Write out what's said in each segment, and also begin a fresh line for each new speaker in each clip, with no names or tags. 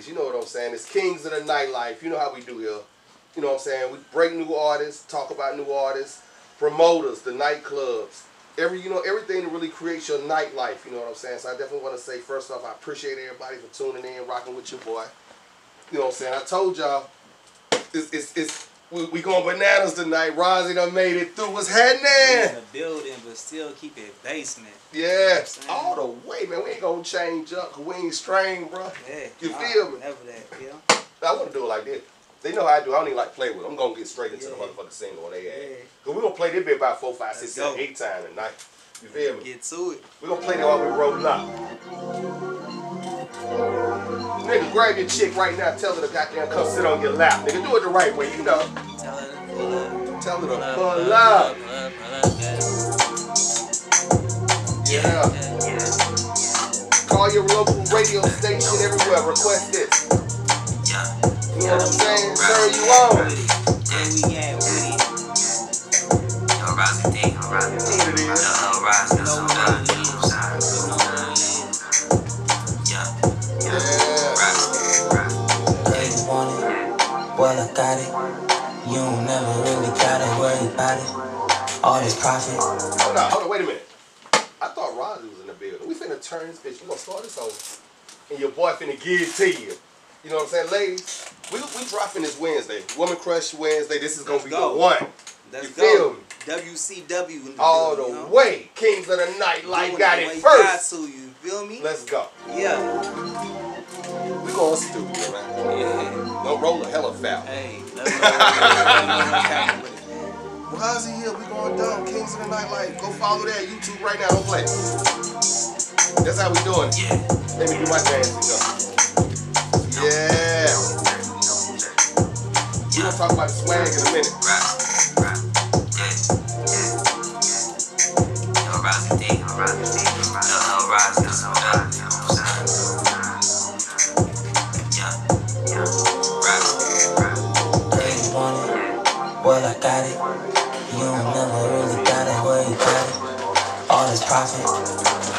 you know what I'm saying? It's Kings of the Nightlife. You know how we do here. You know what I'm saying? We break new artists, talk about new artists, promoters, the nightclubs, everything to really create your nightlife. You know what I'm saying? So I definitely want to say, first off, I appreciate everybody for tuning in, rocking with your boy. You know what I'm saying? I told y'all, we going bananas tonight. Razi done made it through. What's happening?
We in the building, but still keep it basement.
Yeah, all the way, man. We ain't gonna change up, cause we ain't strained, bro.
Yeah,
you feel me?
Never that, yeah.
I want to do it like this. They know how I do. I don't even like play with them. I'm gonna get straight into the motherfucking single on their ass. Cause we gonna play this bit about 4, 5, 6, 7, 8 times tonight. You feel me?
Get to it.
We gonna play that while we rolling up. Nigga, grab your chick right now. Tell her to goddamn come sit on your lap. Nigga, do it the right way. You know.
Tell her to pull up.
Tell her to pull up. Yeah. Call your local radio station everywhere. Request this. You know what I'm saying? Turn you on.
Where we at with it?
What it is.
Well, I got it. You don't never really gotta worry about it. All this profit.
Hold on, wait a minute. I thought Razi was in the building. We finna turn this bitch. We gonna start this over. And your boy finna give it to you. You know what I'm saying? Ladies, we dropping this Wednesday. Woman Crush Wednesday. This is gonna be the one.
Let's
you feel me?
WCW.
All the way. Kings of the Nightlife got it first.
You feel me?
Let's go.
Yeah.
We going stupid, man.
Yeah.
Don't roll a hella foul.
Hey, let's go.
Razi here, we going dumb. Kings of the Nightlife. Go follow that YouTube right now. Don't play. That's how we doing.
Yeah.
Let me do my dance though. Yeah. We gonna talk about the swag in a minute.
Well, I got it. You don't never really gotta worry about it. All this profit,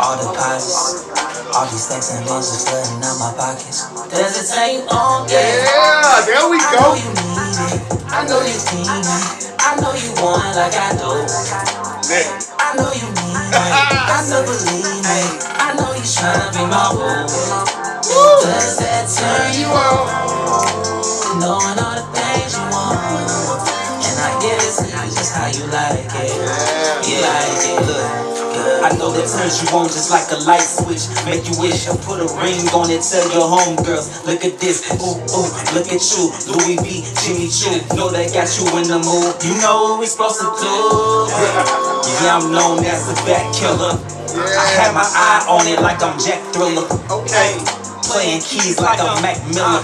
all deposits, all these stacks and bills just flooding out my pockets. Does it take long?
Yeah, there we
I
go.
know you need it. I know you need it. I know you want it like I do. I know you need it. I still believe it. I know you tryna be my boo. Does that turn you on? Knowing all the things you want. I get it to you just how you like it. You like it, look. I know that turns you on just like a light switch. Make you wish I put a ring on it. Tell your homegirls, look at this. Ooh, ooh, look at you. Louis V, Jimmy Choo. Know that got you in the mood. You know what we supposed to do. Yeah, I'm known as the back killer. I have my eye on it like I'm Jack Thriller.
Okay.
Playing keys like I'm Mac Miller.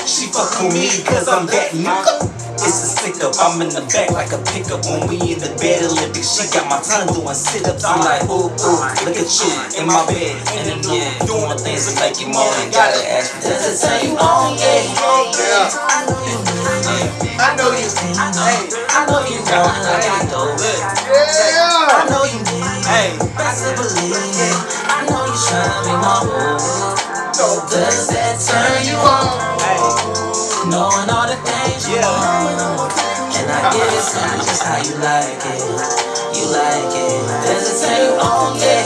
She fuck with me cause I'm that nigga. It's a stick up, I'm in the back like a pickup. When we in the bed Olympics, she got my tongue doing sit-ups. I'm like, ooh, ooh, look at you in my bed, in the nude, doing things that make you moan. And gotta ask me, does it turn you on? Yeah, I know you need it. I know you need it. I know you want it like I do. I know you need it. I still believe it. I know you tryna be my boo. Does that turn you on? Knowing all the things you want. And I get it, son, just how you like it. You like it. Does it turn you on? Yeah.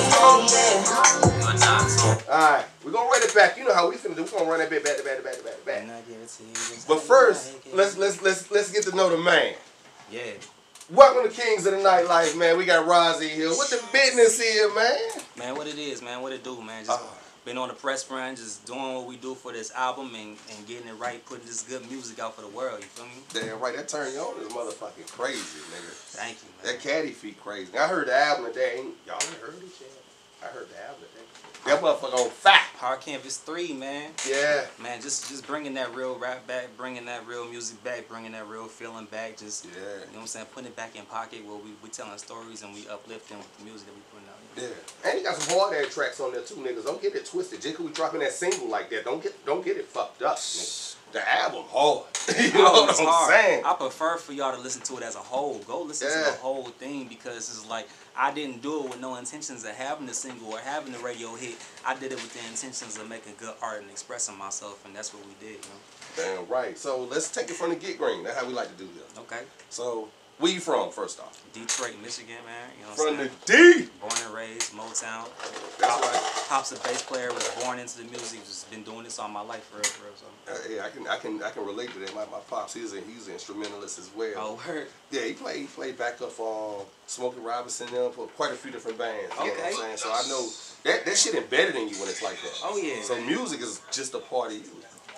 Alright, we're gonna run it back. You know how we finna do. We're gonna run that bit back. But first, let's get to know the man.
Yeah.
Welcome to Kings of the Nightlife, man. We got Razi here. What the business here, man?
Man, what it is, man. What it do, man. Just been on the press run, just doing what we do for this album and getting it right, putting this good music out for the world, you feel me?
Damn right, that turn you on is motherfucking crazy, nigga.
Thank you, man.
That caddy feet crazy. I heard the album today. Y'all ain't heard it yet? I heard the album today. That motherfucker on fire.
Hard Canvas 3, man.
Yeah.
Man, just bringing that real rap back, bringing that real music back, bringing that real feeling back. Just, you know what I'm saying, putting it back in pocket where we telling stories and we uplifting with the music that we putting out.
Yeah. And you got some hard ass tracks on there too, niggas. Don't get it twisted. Just 'cause we dropping that single like that, don't get it fucked up, nigga. The album hard. You know what I'm saying?
I prefer for y'all to listen to it as a whole. Go listen to the whole thing because it's like I didn't do it with no intentions of having the single or having the radio hit. I did it with the intentions of making good art and expressing myself, and that's what we did. You know?
Damn right. So let's take it from the get green. That's how we like to do this.
Okay.
So where you from, first off?
Detroit, Michigan, man. You know what
From
I'm
the D.
Born and raised, Motown.
That's right.
Pop's a bass player. Was born into the music. Just been doing this all my life for real. So.
Yeah, I can relate to that. My pops, he's an instrumentalist as well.
Oh, word.
Yeah, he played backup for Smokey Robinson them for quite a few different bands. You know what I'm saying? So I know that shit embedded in you when it's like that.
Oh yeah.
So music is just a part of you.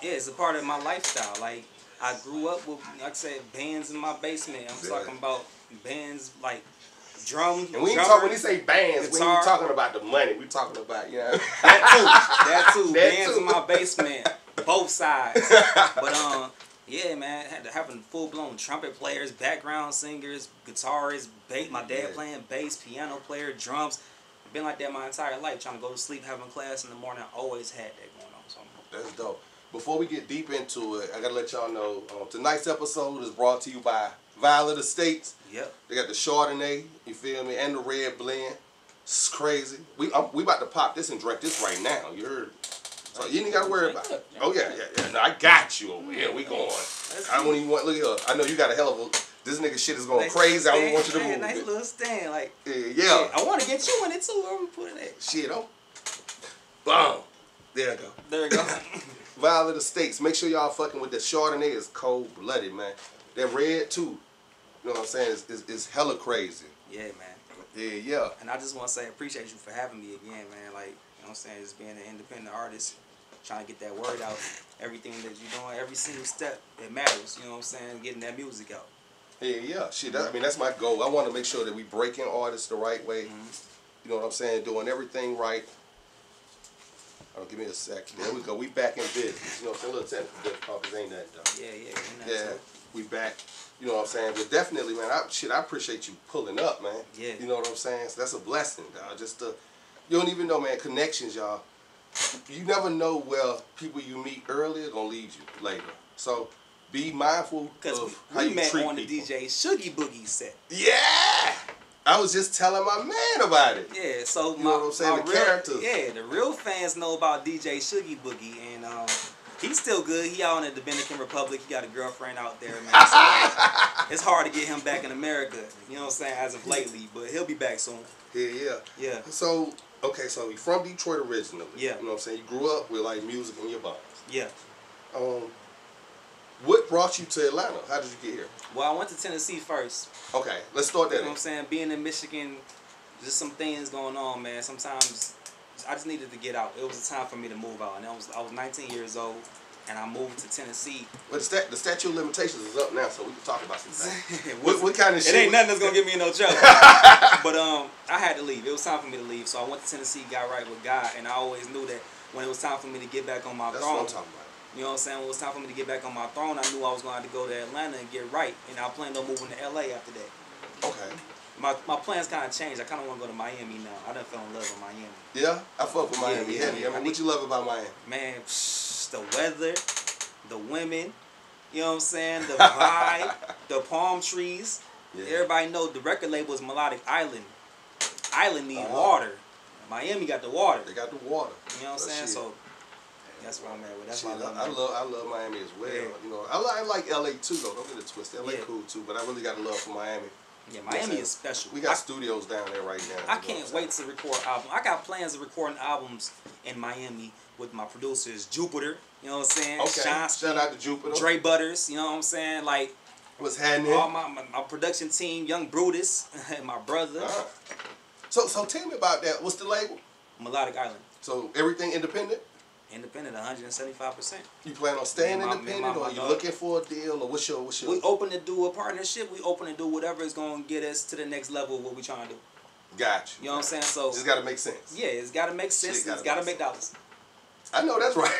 Yeah, it's a part of my lifestyle. Like I grew up with, like I said, bands in my basement. I'm talking about bands like drums.
And when you say bands, we ain't talking about the money. We talking about, you know.
That too. Bands in my basement, both sides. But yeah, man, had to having full blown trumpet players, background singers, guitarists, bass. My dad playing bass, piano player, drums. Been like that my entire life. Trying to go to sleep, having class in the morning. I always had that going on. So
that's dope. Before we get deep into it, I gotta let y'all know tonight's episode is brought to you by Violet Estates.
Yep. They
got the Chardonnay, you feel me, and the red blend. It's crazy. We about to pop this and drink this right now. You heard? So you ain't gotta worry about it. Oh yeah. No, I got you over here. We going. I don't even want. Look at her. I know you got a hell of a. This nigga shit is going crazy. I don't even want you to move.
Nice little stand, like.
Yeah.
I want to get you in it too. Where we put it at?
Shit, boom. There you go.
There you go.
Violet Estates. Make sure y'all fucking with the Chardonnay. Is cold blooded, man. That red too. You know what I'm saying? It's hella crazy.
Yeah, man.
Yeah.
And I just want to say, appreciate you for having me again, man. Like, you know what I'm saying? Just being an independent artist, trying to get that word out. Everything that you're doing, every single step, it matters. You know what I'm saying? Getting that music out.
Yeah. Shit, I mean, that's my goal. I want to make sure that we breaking artists the right way. You know what I'm saying? Doing everything right. Oh, give me a sec. There we go. We back in business. You know what I'm saying? A little technical difficulties ain't that though. Yeah. We back. You know what I'm saying? But definitely, man, I appreciate you pulling up, man.
Yeah.
You know what I'm saying? So that's a blessing, dog. You don't even know, man, connections, y'all. You never know where people you meet earlier gonna lead you later. So be mindful of how you treat people. Because we met on the
DJ Shuggy Boogie set.
Yeah! I was just telling my man about it.
Yeah, so
you know what I'm saying? The characters.
Yeah, the real fans know about DJ Shuggy Boogie, and he's still good. He out in the Dominican Republic. He got a girlfriend out there, man. So it's hard to get him back in America. You know what I'm saying? As of lately, but he'll be back soon.
Yeah. So okay, so you from Detroit originally.
Yeah.
You know what I'm saying? You grew up with like music in your bones.
Yeah.
What brought you to Atlanta? How did you get here?
Well, I went to Tennessee first.
Okay, let's start there.
You know what I'm saying? Being in Michigan, just some things going on, man. Sometimes I just needed to get out. It was a time for me to move out. And I was 19 years old, and I moved to Tennessee.
But the statute of limitations is up now, so we can talk about some things. what kind of shit?
It ain't nothing that's going to get me in no trouble. But I had to leave. It was time for me to leave. So I went to Tennessee, got right with God, and I always knew that when it was time for me to get back on my throne.
That's what I'm talking about.
You know what I'm saying? When it was time for me to get back on my throne, I knew I was going to have to go to Atlanta and get right. And I planned on moving to LA after that.
Okay.
My plans kind of changed. I kind of want to go to Miami now. I done fell in love with Miami.
Yeah? I fuck with Miami.
Yeah.
I mean, what you love about Miami?
Man, the weather, the women, you know what I'm saying? The vibe, the palm trees. Yeah. Everybody know the record label is Melodic Island. Island need water. Miami got the water.
They got the water.
You know what I'm saying? So that's what I'm at with. That's why
I love Miami as well.
Yeah.
You know, I like LA too though. Don't get it twisted. LA cool too, but I really got a love for Miami.
Yeah, Miami is special.
We got studios down there right now.
I can't wait to record albums. I got plans of recording albums in Miami with my producers, Jupiter. You know what I'm saying?
Okay. Shout out to Jupiter.
Dre Butters. You know what I'm saying? Like
what's happening?
All my production team, Young Brutus, and my brother.
So tell me about that. What's the label?
Melodic Island.
So everything independent?
Independent, 175%.
You plan on staying independent, or you looking for a deal, or what's your?
We open to do a partnership. We open to do whatever is going to get us to the next level of what we trying to do.
Gotcha.
You know what I'm saying? So
it's got to make sense.
Yeah, it's got to make sense. It's got to make dollars.
I know that's right.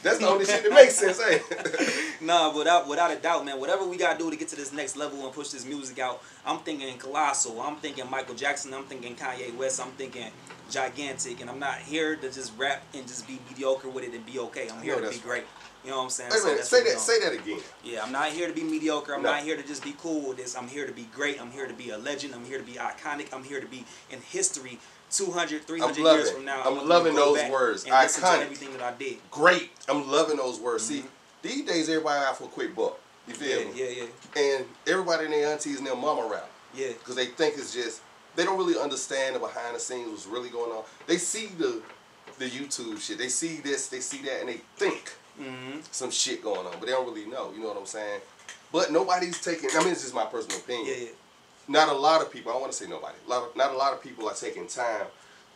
That's the only shit that makes sense, ain't it?
No, without a doubt, man. Whatever we gotta do to get to this next level and push this music out, I'm thinking colossal. I'm thinking Michael Jackson. I'm thinking Kanye West. I'm thinking gigantic. And I'm not here to just rap and just be mediocre with it and be okay. I'm here to be great. You know what I'm saying?
Wait a minute, say that again.
Yeah, I'm not here to be mediocre. I'm not here to just be cool with this. I'm here to be great. I'm here to be a legend. I'm here to be iconic. I'm here to be in history 200, 300 years from now.
I'm loving those words.
And listen to
Iconic.
everything that I did.
Great. I'm loving those words. See, these days everybody out for a quick buck. You feel me?
Yeah.
And everybody and their aunties and their mama rap.
Yeah.
Because they think it's just, they don't really understand the behind the scenes, what's really going on. They see the YouTube shit. They see this, they see that, and they think some shit going on. But they don't really know. You know what I'm saying? But nobody's taking, I mean, it's just my personal opinion.
Yeah.
Not a lot of people, I don't want to say nobody, not a lot of people are taking time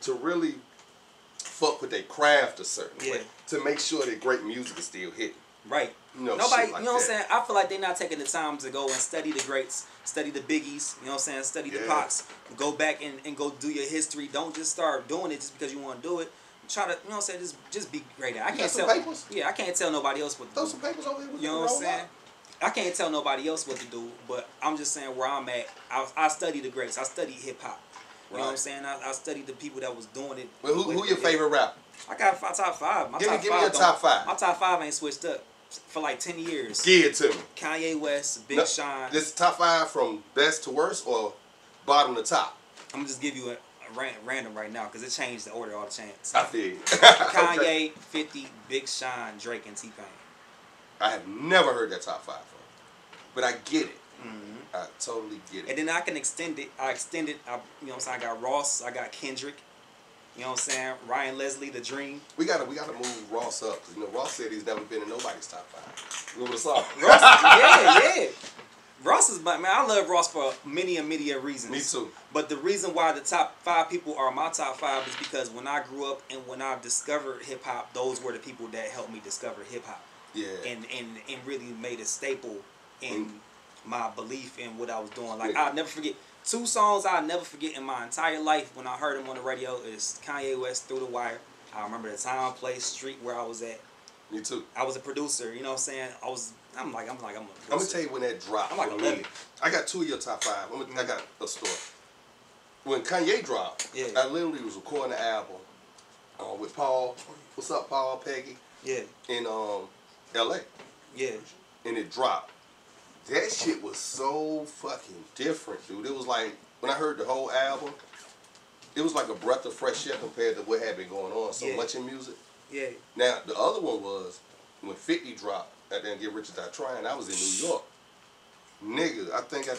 to really fuck with their craft a certain way. To make sure that great music is still hitting.
Right.
You know,
nobody,
like
you know what I'm saying? I feel like they're not taking the time to go and study the greats, study the biggies, you know what I'm saying? Study the Pacs, go back and go do your history. Don't just start doing it just because you want to do it. Try to, you know what I'm saying? Just be great at it. I can't tell. Papers? Yeah, I can't tell nobody else what to do.
Throw some papers over here.
You know what I'm saying? I can't tell nobody else what to do, but I'm just saying where I'm at. I study the greats. I study hip hop. You know what I'm saying? I studied the people that was doing it.
Well, who your favorite rapper?
I got top five.
Give me your top five.
My top five ain't switched up for like 10 years.
Give it to me.
Kanye West, Big Sean.
This top five from best to worst or bottom to top?
I'm gonna just give you a random right now because it changed the order all the chance.
I feel you.
Kanye, okay. 50, Big Sean, Drake, and T-Pain.
I have never heard that top five from, but I get it. I totally get it.
And then I can extend it. You know what I'm saying? I got Ross. I got Kendrick. You know what I'm saying? Ryan Leslie, The Dream.
We gotta move Ross up. Cause, you know, Ross said he's never been in nobody's top five. Remember the song?
Ross, yeah. Ross is, man, I love Ross for many reasons.
Me too.
But the reason why the top five people are my top five is because when I grew up and when I discovered hip hop, those were the people that helped me discover hip hop. Yeah. And really made a staple in my belief in what I was doing. Like I'll never forget. 2 songs I'll never forget in my entire life when I heard them on the radio is Kanye West, Through the Wire. I remember the time, place, street where I was at.
Me too.
I was a producer, you know what I'm saying? I'm a producer.
I'm gonna tell you when that dropped.
I'm like 11.
I got 2 of your top 5. I got a story. When Kanye dropped, I literally was recording the album with Paul. What's up, Paul, Peggy? Yeah. In L.A. Yeah. And it dropped. That shit was so fucking different, dude. It was like, when I heard the whole album, it was like a breath of fresh air compared to what had been going on so much in music. Yeah. Now, the other one was, when 50 dropped, at then Get Rich or Die Trying, I was in New York. Nigga, I think I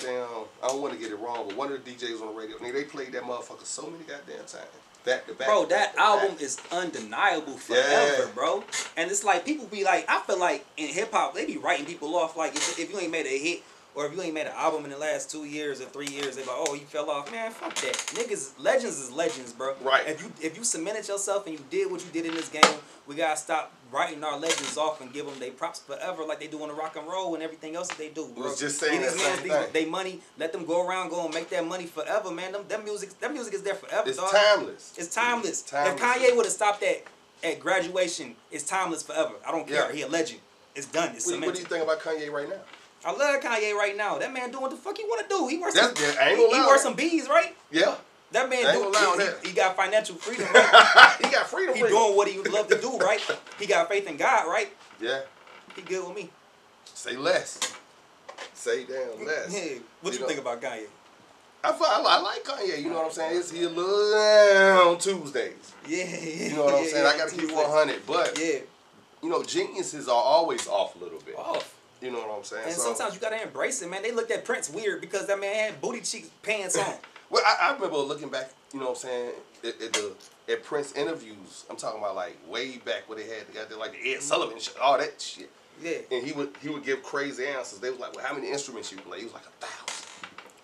don't want to get it wrong, but one of the DJs on the radio, nigga, they played that motherfucker so many goddamn times. Back to back.
Bro, that album is undeniable forever, bro. And it's like, people be like, I feel like in hip hop, they be writing people off. Like, if you ain't made a hit, or if you ain't made an album in the last 2 years or 3 years, they be like, oh, you fell off. Man, fuck that. Niggas, legends is legends, bro. Right. If you cemented yourself and you did what you did in this game, we gotta stop writing our legends off and give them their props forever like they do in the rock and roll and everything else that they do, bro.
I was just saying that same thing.
They money, let them go around, go and make that money forever, man. That music is there forever,
it's
dog.
Timeless.
It's timeless. If Kanye would have stopped at graduation, it's timeless forever. I don't care. He a legend. It's done. It's cemented.
What do you think about Kanye right now?
I love Kanye right now. That man doing what the fuck he want to do. He works some bees, right? Yeah. That man he got financial freedom, right?
He got freedom.
He doing what he would love to do, right? He got faith in God, right? Yeah. He good with me.
Say less. Say damn less.
Yeah. What you think about Kanye?
I like Kanye. You know what I'm saying? He a little on Tuesdays. Yeah. You know what I'm saying? I got to keep 100, but you know, geniuses are always off a little bit. Off. You know what I'm saying?
And sometimes you gotta embrace it, man. They looked at Prince weird because that man had booty cheeks pants on.
Well, I remember looking back, you know what I'm saying, at Prince interviews. I'm talking about like way back where they had like the Ed Sullivan shit, all that shit. Yeah. And he would give crazy answers. They was like, well, how many instruments you play? He was like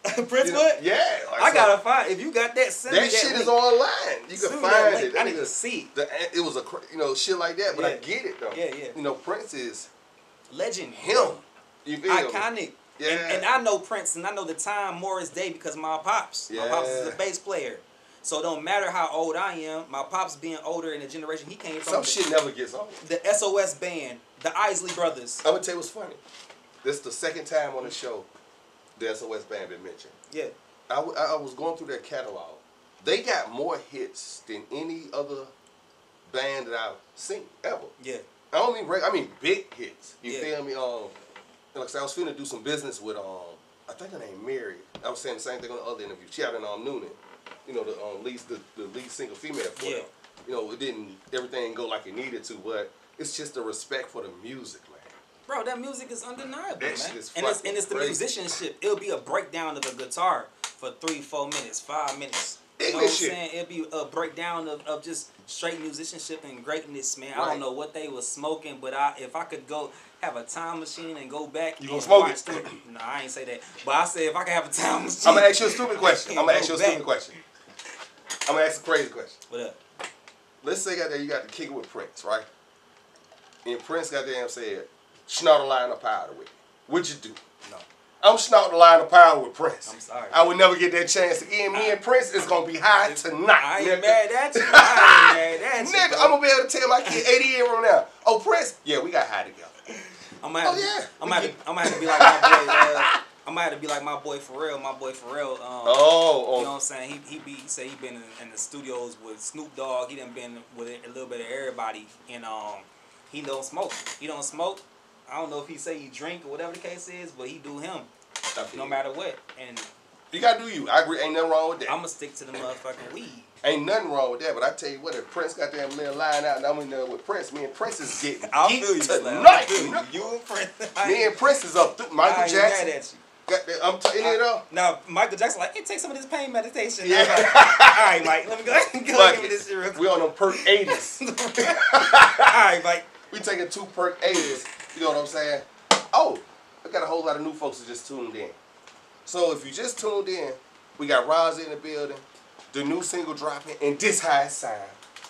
1,000.
Prince what?
Yeah. Like,
I gotta find, if you got that, send
that shit is online. You can find it.
I need to see.
It was shit like that, but I get it though.
Yeah.
You know, Prince is
legend.
Him. You feel
iconic.
Me? Yeah.
And I know Prince, and I know the time Morris Day because my pops. My pops is a bass player. So it don't matter how old I am, my pops being older in the generation he came from.
Some shit never gets old.
The SOS band, the Isley Brothers.
I'm gonna tell you what's funny. This is the second time on the show the SOS band been mentioned. Yeah. I was going through their catalog. They got more hits than any other band that I've seen ever. Yeah. I don't mean I mean big hits. You
Yeah.
feel me? Like I said, I was finna do some business with I think her name Mary. I was saying the same thing on the other interview. She out in Noonan. You know, the lead single female for them. You know, everything go like it needed to, but it's just the respect for the music, man.
Bro, that music is undeniable,
That
man.
shit is
And it's the
crazy.
musicianship. It'll be a breakdown of a guitar for 3, 4 minutes, 5 minutes. You know what I'm
Ignorant shit.
saying? It'll be a breakdown of just straight musicianship and greatness, man. I
Right.
don't know what they was smoking, but if I could go have a time machine and go back
You
and
gonna smoke
watch
it?
them. No, I ain't say that. But I said if I could have a time machine.
I'm gonna ask you a stupid question.
and
I'm gonna
go
ask you a
back.
stupid question. I'm gonna ask a crazy question.
What up?
Let's say got there you got to kick it with Prince, right? And Prince goddamn said, snort a line of powder with me. What'd you do?
No.
I'm snorting a line of powder with Prince.
I'm sorry.
I would never get that chance again. Me and Prince is gonna be high tonight.
I ain't
nigga.
mad at you. I ain't mad at you.
Nigga,
bro.
I'm gonna be able to tell my kid 80 years from now. Oh, Prince, yeah, we got high together.
I'm gonna have,
Oh, yeah.
I'm gonna have to be like my boy. I'm gonna have to be like my boy Pharrell. My boy Pharrell.
Oh.
You know what I'm saying? He say he been in the studios with Snoop Dogg. He done been with a little bit of everybody, and he don't smoke. He don't smoke. I don't know if he say he drink or whatever the case is, but he do him, no matter what. And
you gotta do you. I agree. Ain't nothing wrong with that.
I'm gonna stick to the motherfucking weed.
Ain't nothing wrong with that. But I tell you what, if Prince got that little line out, and I'm in there with Prince, me and Prince is getting
I'll
geeked
feel you, Slam.
tonight.
You and Prince.
Me and Prince is up through Michael
I ain't
Jackson.
mad at you.
Got that, I'm telling you though.
Now Michael Jackson like, hey, take some of this pain meditation.
Yeah.
I'm like, all right, Mike, let me go
Fuck
give me
it.
this shit real quick.
We on them perk 80s.
All right, Mike.
We taking 2 perk 80s. You know what I'm saying? Oh, I got a whole lot of new folks that just tuned in. So if you just tuned in, we got Razi in the building, the new single dropping, and this how it sound.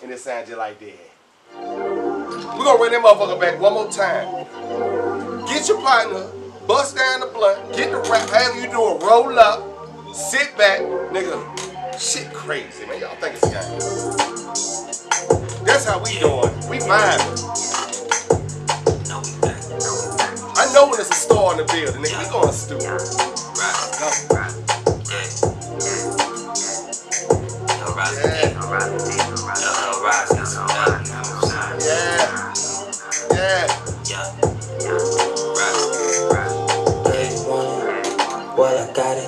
And it sounds just like that. We're gonna run that motherfucker back one more time. Get your partner, bust down the blunt, get the rap, however you do it, roll up, sit back, nigga. Shit crazy, man. Y'all think it's a game. That's how we doing. We vibing. I know when it's a star in the building, nigga. We going stupid.
Boy, I got it.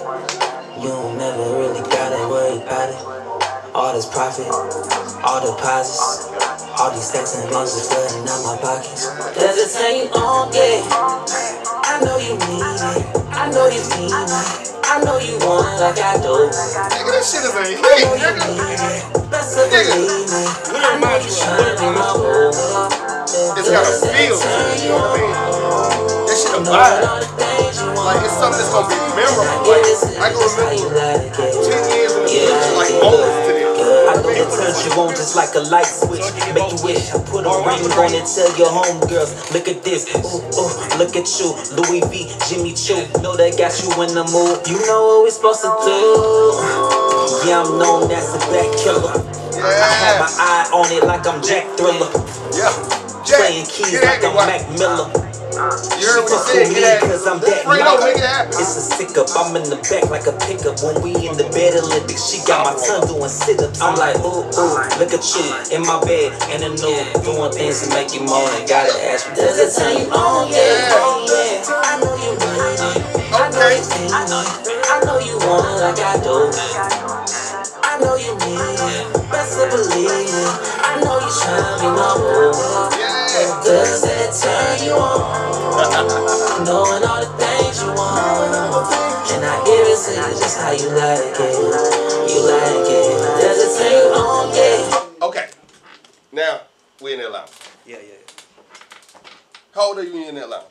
You don't never really gotta worry about it. All this profit, all deposits, all these stacks and bills are flooding out my pockets. Does it say you on it? I know you need it. I know you need it. I know you want it like I do.
Nigga, that shit is a hit,
I know you
nigga.
need it. Best of believe me. I know you tryna be my boo.
It's got a feel to it, you know what I mean? That shit a vibe. Like, it's something that's gonna be memorable. Like, I can remember 10 years in the future, like, moments to this.
I know it turns you on just like a light switch. Make you wish I put a ring on it. Tell your homegirls, look at this. Ooh, ooh, look at you. Louis V, Jimmy Choo. Know that got you in the mood. You know what we supposed to do. Yeah, I'm known as a back killer. I have my eye on it like I'm Jack Thriller.
Yeah. Jack,
Playing keys
get
like
at me,
I'm
what?
Mac Miller.
You heard what he said, get at me.
Cause I'm that
Fredo, make it happen.
It's a stick up, I'm in the back like a pickup. When we in the bed Olympics, she got my tongue doing sit-ups. I'm like, ooh, ooh, look at you in my bed, in the nude, doing things to make you moan. And gotta ask me, does it turn you on? Yeah, I know you need it. I know you feel it. I know you want it like I do. I know you need it. Best to believe it. I know you tryna be my boo. Does that turn you on? Knowing all the things you want, and I give it to you just how you like it. You like it. Does it turn you on? Yeah.
Okay. Now, we in that lounge.
Yeah.
How old are you in that lounge?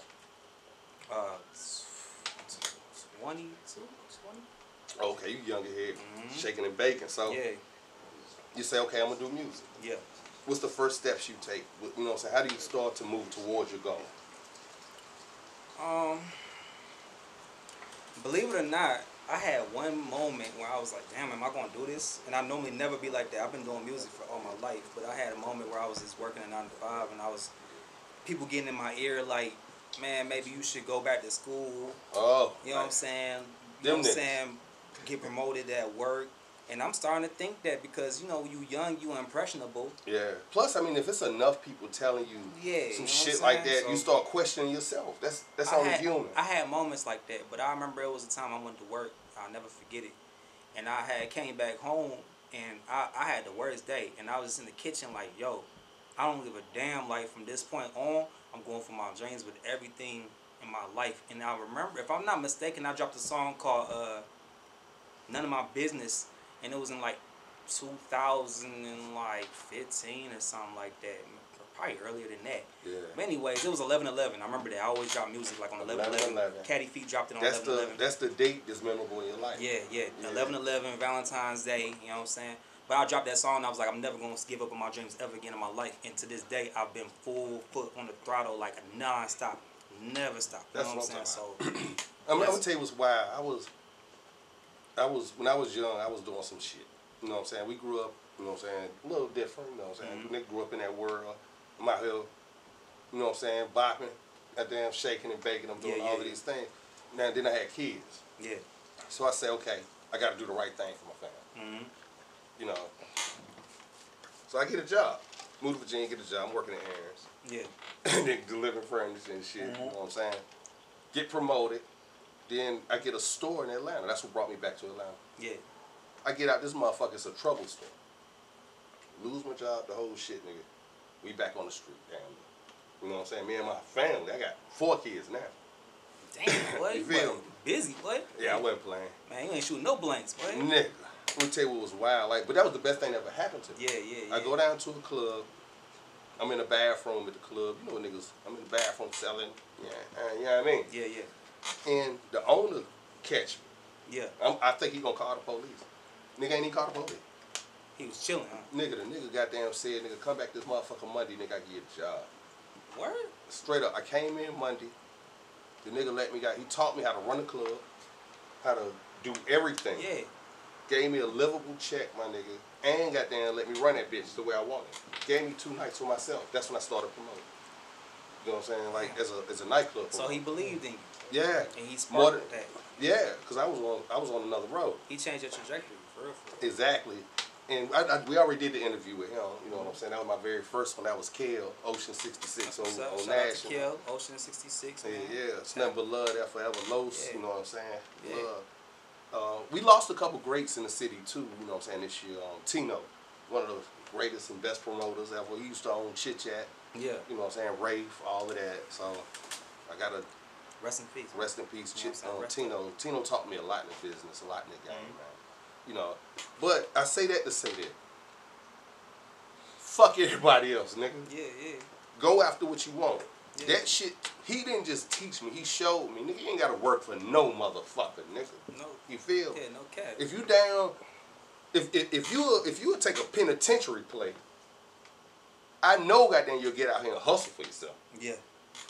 22, 20.
Okay, you younger head, shaking and baking. So
Yeah.
you say, okay, I'm gonna do music.
Yeah.
What's the first steps you take? You know what I'm saying? How do you start to move towards your goal?
Believe it or not, I had one moment where I was like, damn, am I gonna do this? And I normally never be like that. I've been doing music for all my life, but I had a moment where I was just working a 9 to 5, and people getting in my ear like, man, maybe you should go back to school.
Oh,
You know what I'm saying? You know what I'm saying? Get promoted at work. And I'm starting to think that because, you know, you young, you impressionable.
Yeah. Plus, I mean, if it's enough people telling you some shit like that, so you start questioning yourself. That's only human.
I had moments like that, but I remember it was a time I went to work. I'll never forget it. And I had came back home, and I had the worst day. And I was just in the kitchen like, yo, I don't give a damn. Like, from this point on, I'm going for my dreams with everything in my life. And I remember, if I'm not mistaken, I dropped a song called None of My Business. And it was in like 2015 or something like that. Probably earlier than that.
Yeah.
But anyways, it was 11/11. I remember that. I always drop music like on 11/11. Caddy Feet dropped it on 11/11.
That's the date that's memorable in your life.
Yeah. 11/11, Valentine's Day. You know what I'm saying? But I dropped that song and I was like, I'm never going to give up on my dreams ever again in my life. And to this day, I've been full foot on the throttle like a non-stop. Never stop. You know what I'm saying? So,
I'm going to tell you what's wild. When I was young, I was doing some shit. You know what I'm saying? We grew up, you know what I'm saying, a little different, you know what I'm saying? Nigga grew up in that world. I'm out here, you know what I'm saying, bopping, goddamn shaking and baking. I'm doing all of these things. Now, then I had kids.
Yeah.
So I said, okay, I got to do the right thing for my family. You know. So I get a job. Move to Virginia, get a job. I'm working at Aaron's.
Yeah.
And then delivering furniture and shit. You know what I'm saying? Get promoted. Then I get a store in Atlanta. That's what brought me back to Atlanta.
Yeah.
I get out, this motherfucker's a trouble store. Lose my job, the whole shit, nigga. We back on the street, damn. You know what I'm saying? Me and my family, I got 4 kids now.
Damn, boy.
You feel me?
Busy, boy.
Yeah, I wasn't playing.
Man, you ain't shooting no blanks, boy.
Nigga. Let me tell you what was wild. Like, but that was the best thing that ever happened to me.
Yeah.
I go down to a club. I'm in the bathroom at the club. You know niggas, I'm in the bathroom selling. Yeah, you know what I mean?
Yeah.
And the owner catch
me. Yeah.
I think he gonna call the police. Nigga ain't even call the police.
He was chilling, huh?
The nigga goddamn said, nigga, come back this motherfucker Monday, nigga, I give you a job.
Word?
Straight up. I came in Monday. The nigga he taught me how to run the club, how to do everything.
Yeah.
Gave me a livable check, my nigga, and goddamn let me run that bitch the way I wanted. Gave me 2 nights for myself. That's when I started promoting. You know what I'm saying? Like as a nightclub promoter.
So he believed in you.
Yeah.
And he sparked that.
Yeah, because I was on another road.
He changed your trajectory, for real.
Exactly. And we already did the interview with him. You know what I'm saying? That was my very first one. That was Kel, Ocean 66 on
Shout
National.
out to Kel, Ocean 66. Man.
Yeah. It's nothing but love there forever. Los, you know what I'm saying?
Yeah.
Love. We lost a couple greats in the city too. You know what I'm saying? This year, Tino, one of the greatest and best promoters ever. He used to own Chit Chat.
Yeah.
You know what I'm saying? Rafe, all of that. So I gotta.
Rest in peace.
Rest in peace, Tino. Tino taught me a lot in the business, a lot in the game, man. You know, but I say that to say that. Fuck everybody else, nigga.
Yeah.
Go after what you want.
Yeah.
That shit, he didn't just teach me, he showed me. Nigga, you ain't gotta work for no motherfucker, nigga.
No.
You feel?
Yeah, no cap.
If you down, if you would take a penitentiary play, I know goddamn you'll get out here and hustle for yourself.
Yeah.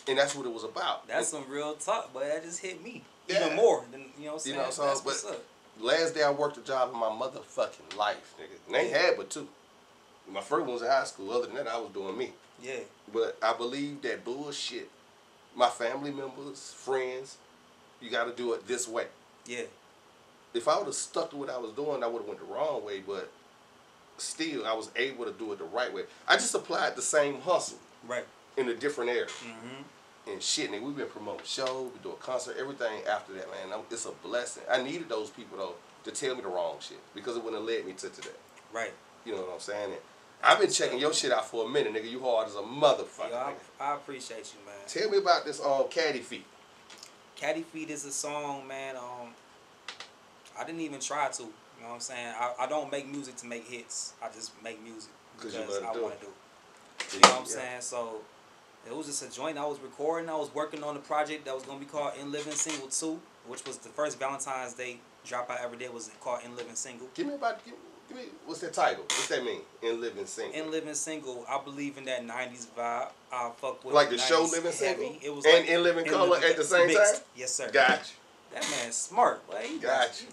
And that's what it was about.
That's some real talk, but that just hit me.
Yeah.
Even more than, you know what I'm saying?
So,
that's what's up.
Last day I worked a job in my motherfucking life, nigga. And they had but 2. My first one was in high school. Other than that, I was doing me.
Yeah.
But I believe that bullshit, my family members, friends, you got to do it this way.
Yeah.
If I would have stuck to what I was doing, I would have went the wrong way. But still, I was able to do it the right way. I just applied the same hustle.
Right.
In a different area.
Mm-hmm.
And shit, nigga, we've been promoting shows, we do a concert, everything after that, man. It's a blessing. I needed those people, though, to tell me the wrong shit. Because it wouldn't have led me to today.
Right.
You know what I'm saying? And I've been checking your shit out for a minute, nigga. You hard as a motherfucker.
Yo, I appreciate you, man.
Tell me about this Caddy Feet.
Caddy Feet is a song, man. I didn't even try to. You know what I'm saying? I don't make music to make hits. I just make music because I want to do it. You know what I'm saying? So it was just a joint I was recording. I was working on a project that was going to be called In Living Single 2, which was the first Valentine's Day drop I ever did, was called In Living Single.
Give me, what's that title? What's that mean? In Living Single.
In Living Single, I believe in that 90s vibe. I fuck with
like the show Living Single?
It was
and
like
In Living Color at the same time?
Yes, sir.
Gotcha.
That man's smart, boy.
Gotcha.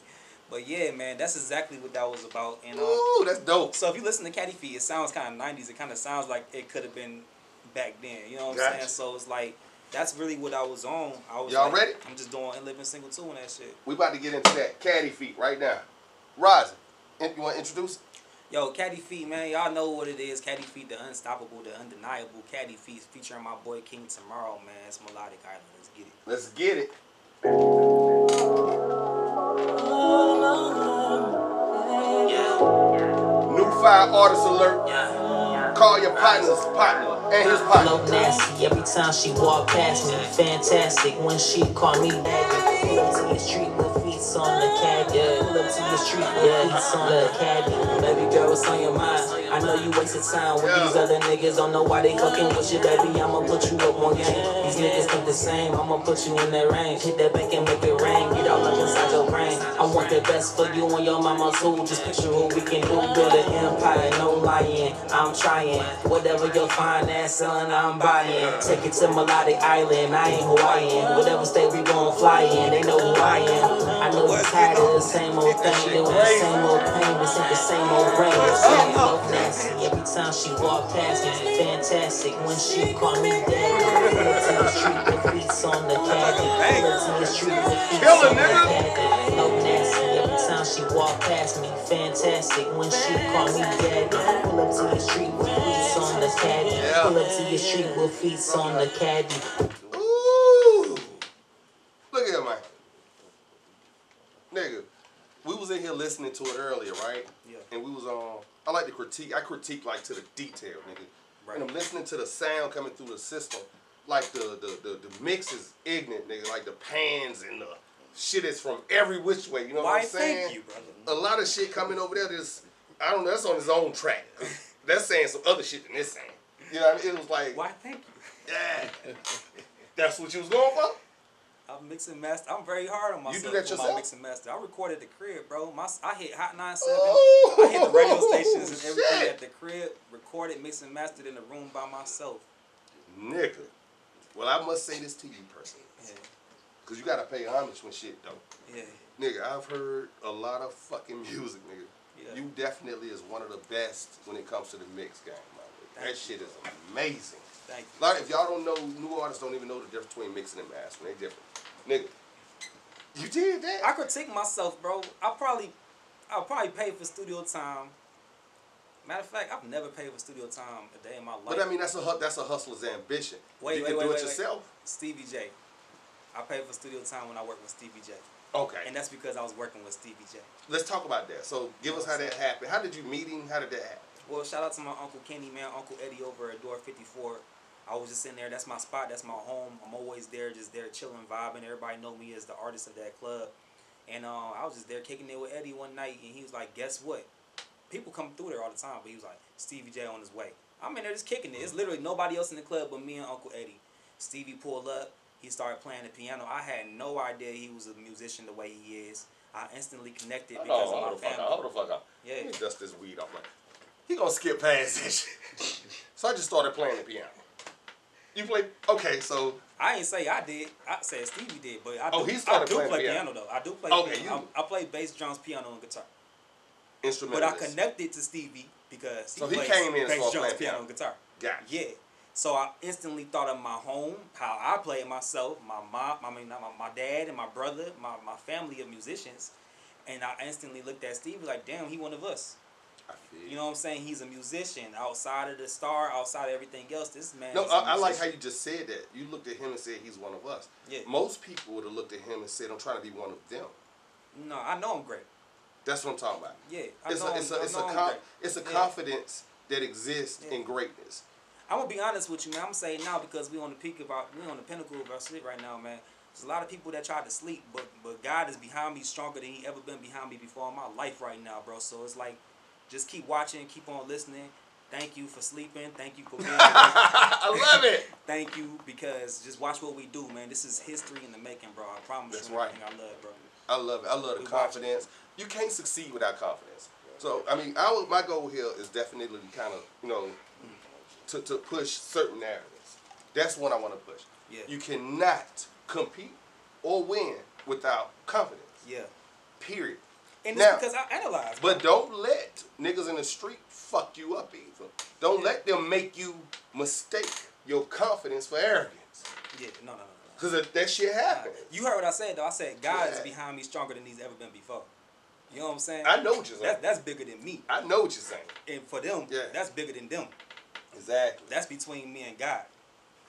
But yeah, man, that's exactly what that was about. And
ooh, that's dope.
So if you listen to Caddy Feet, it sounds kind of 90s. It kind of sounds like it could have been back then. You know what I'm saying? So it's like, that's really what I was on.
Y'all ready?
I'm just doing In Living Single 2 and that shit.
We about to get into that Caddy Feet right now. Razi, You want to introduce it?
Yo, Caddy Feet, man. Y'all know what it is. Caddy Feet, the unstoppable, the undeniable. Caddy Feet featuring my boy King Tomorrow, man. It's Melodic Island. Let's get it.
Let's get it. New 5 artist alert. Call your partner's partner and his partner.
Low nasty every time she walk past me. Fantastic when she call me daddy. Pull up to your street with feet on the caddy. Pull up to your street with feet on the caddy. Baby girl, what's on your mind? I know you wasted time with these other niggas. Don't know why they fucking with you, baby. I'ma put you up on game. These niggas think the same. I'ma put you in that range. Hit that bank and make it rain. Get all up inside your brain. I want the best for you and your mama too. Just picture what we can do. Build an empire, no lying. I'm trying. Whatever your fine ass selling, I'm buying. Take it to Melodic Island. I ain't Hawaiian. Whatever state we gon' fly in, they know who I am. I know you tired of the same old thing. Doing the same old pain. This ain't the same old brain. Same old nasty. Every time she walk past me, fantastic. When she call me daddy, pull up to the street with feet on the caddy. Pull up to the street with feet on the caddy. No nasty. Every time she walk past me, fantastic. When she call me daddy, pull up to the street with feet on the caddy. Pull up to your street with feet on the caddy.
Ooh. Look at him, man. Nigga, we was in here listening to it earlier, right?
Yeah.
And we was on. I like to critique. I critique like to the detail, nigga.
Right.
And I'm listening to the sound coming through the system. Like the mix is ignorant, nigga. Like the pans and the shit is from every which way. You know what I'm saying?
Thank you, brother.
A lot of shit coming over there. I don't know. That's on his own track. That's saying some other shit than this saying. You know what I mean? It was like,
Why, thank you.
yeah. That's what you was going for?
I'm mixing master. I'm very hard on myself.
You do that
with
yourself?
My mixing master. I recorded the crib, bro. I hit Hot 97.
Oh,
I hit the radio stations and everything
shit.
at the crib. Recorded, mixed and mastered in the room by myself.
Nigga. Well, I must say this to you personally.
Yeah.
Because you got to pay homage when shit dope.
Yeah.
Nigga, I've heard a lot of fucking music, nigga.
Yeah.
You definitely is one of the best when it comes to the mix game, man. That shit is amazing.
Thank you.
Like, if y'all don't know, new artists don't even know the difference between mixing and mastering. They different. Nigga, you did that?
I critique myself, bro. I'll probably pay for studio time. Matter of fact, I've never paid for studio time a day in my life.
But I mean, that's a hustler's ambition. You can do it yourself.
Stevie J. I paid for studio time when I worked with Stevie J.
Okay.
And that's because I was working with Stevie J.
Let's talk about that. So give us how that happened. How did you meet him? How did that happen?
Well, shout out to my Uncle Kenny, man. Uncle Eddie over at Door 54. I was just in there. That's my spot. That's my home. I'm always there, just there chilling, vibing. Everybody know me as the artist of that club. And I was just there kicking it with Eddie one night, and he was like, guess what? People come through there all the time, but he was like, Stevie J on his way. I'm in there just kicking it. It's literally nobody else in the club but me and Uncle Eddie. Stevie pulled up. He started playing the piano. I had no idea he was a musician the way he is. I instantly connected because of my family.
Hold the fuck up.
Yeah.
Let me dust this weed off. Like, he gonna skip past that shit. So I just started playing the piano. You play? Okay, so.
I ain't say I did. I said Stevie did, but I do,
he started
I do
playing
play
piano.
though. I do play
Okay,
piano. I play bass, drums, piano, and guitar. But
Instrumentalist.
I connected to Stevie because
So he
plays
came in and
bass,
started
drums,
playing
piano,
piano.
and guitar.
Gotcha.
Yeah. So I instantly thought of my home, how I played myself, my mom, my dad and my brother, my family of musicians, and I instantly looked at Stevie like, damn, he one of us.
I feel
You know what I'm saying? He's a musician outside of the star, outside of everything else. This man.
No,
is a
I like how
musician.
you just said that. You looked at him and said he's one of us.
Yeah.
Most people would have looked at him and said, I'm trying to be one of them.
No, I know I'm great.
That's what I'm talking about.
Yeah,
It's a confidence that exists in greatness.
I'm gonna be honest with you, man. I'm gonna say it now because we on the pinnacle of our shit right now, man. There's a lot of people that try to sleep, but God is behind me stronger than He ever been behind me before in my life right now, bro. So it's like, just keep watching, keep on listening. Thank you for sleeping. Thank you for being.
I love it.
Thank you, because just watch what we do, man. This is history in the making, bro. I promise
That's
you.
right.
Everything I love, bro.
I love it. I love the confidence. You can't succeed without confidence. So I mean, my goal here is definitely kind of to push certain narratives. That's what I want to push.
Yeah.
You cannot compete or win without confidence.
Yeah.
Period.
And
Now,
it's because I analyze.
But don't let niggas in the street fuck you up either. Don't let them make you mistake your confidence for arrogance.
Yeah. No.
Because that shit happens.
You heard what I said, though. I said God is behind me stronger than He's ever been before. You know what I'm saying?
I know what you're saying.
That's bigger than me.
I know what you're saying.
And for them, that's bigger than them.
Exactly.
That's between me and God.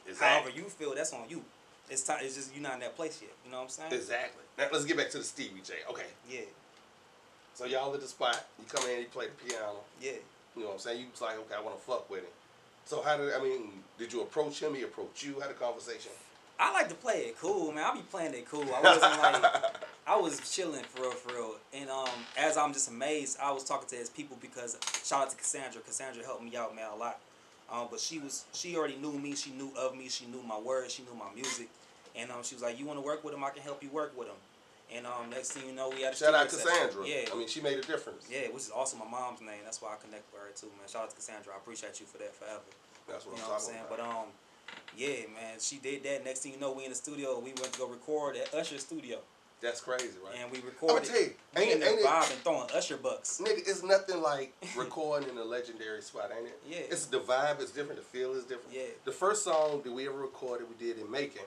Exactly.
However you feel, that's on you. It's time. It's just you're not in that place yet. You know what I'm saying?
Exactly. Now let's get back to the Stevie J. Okay.
Yeah.
So y'all at the spot. You come in, you play the piano.
Yeah.
You know what I'm saying? You was like, okay, I want to fuck with him. So did you approach him? He approached you? Had a conversation?
I like to play it cool, man. I be playing it cool. I wasn't like, I was chilling for real. And as I'm just amazed, I was talking to his people because shout out to Cassandra. Cassandra helped me out, man, a lot. But she already knew me. She knew of me. She knew my words. She knew my music. And she was like, you want to work with him? I can help you work with him. And next thing you know, we had a
shout out
session.
Cassandra.
Yeah.
I mean, she made a difference.
Yeah, which is also my mom's name. That's why I connect with her too, man. Shout out to Cassandra. I appreciate you for that forever.
That's what
you
I'm
know
talking
what I'm saying?
about.
But yeah, man, she did that. Next thing you know, we in the studio. We went to go record at Usher's studio.
That's crazy, right?
And we recorded.
I'm gonna tell you,
we in there
ain't
vibing, throwing Usher bucks.
Nigga, it's nothing like recording in a legendary spot, ain't it?
Yeah.
It's the vibe is different. The feel is different.
Yeah.
The first song that we ever recorded, we did in Macon.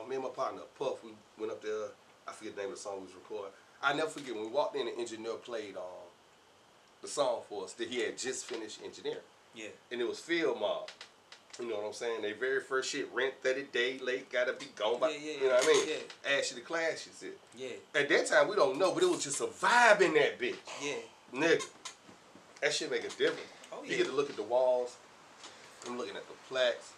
Me and my partner Puff, we went up there. I forget the name of the song we was recording. I never forget when we walked in. The engineer played the song for us that he had just finished engineering.
Yeah.
And it was Field Mob. You know what I'm saying? They very first shit, rent 30 days late, gotta be gone by. You know what I mean?
Yeah.
Ashy the Clash is it.
Yeah.
At that time, we don't know, but it was just a vibe in that bitch.
Yeah.
Nigga. That shit make a difference.
Oh, yeah.
You get to look at the walls. I'm looking at the plaques.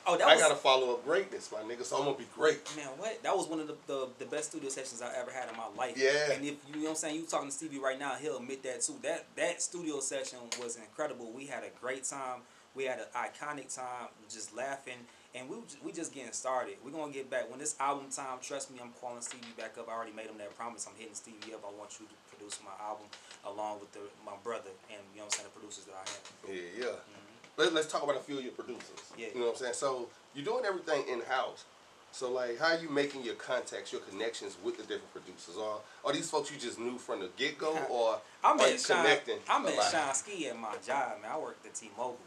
Oh,
I gotta follow up greatness, my nigga, so I'm gonna be great.
Man, what? That was one of the best studio sessions I ever had in my life.
Yeah.
And if you know what I'm saying, you talking to Stevie right now, he'll admit that too. That studio session was incredible. We had a great time. We had an iconic time, just laughing, and we just getting started. We're gonna get back when this album time. Trust me, I'm calling Stevie back up. I already made him that promise. I'm hitting Stevie up. I want you to produce my album along with my brother and you know what I'm saying, the producers that I have.
Yeah. Mm-hmm. Let's talk about a few of your producers.
Yeah.
You know what I'm saying? So you're doing everything in house. So like, how are you making your contacts, your connections with the different producers? Or are these folks you just knew from the get go, or
I
are you
met Sean.
connecting?
I met Sean Ski at my job, man. I worked at T-Mobile.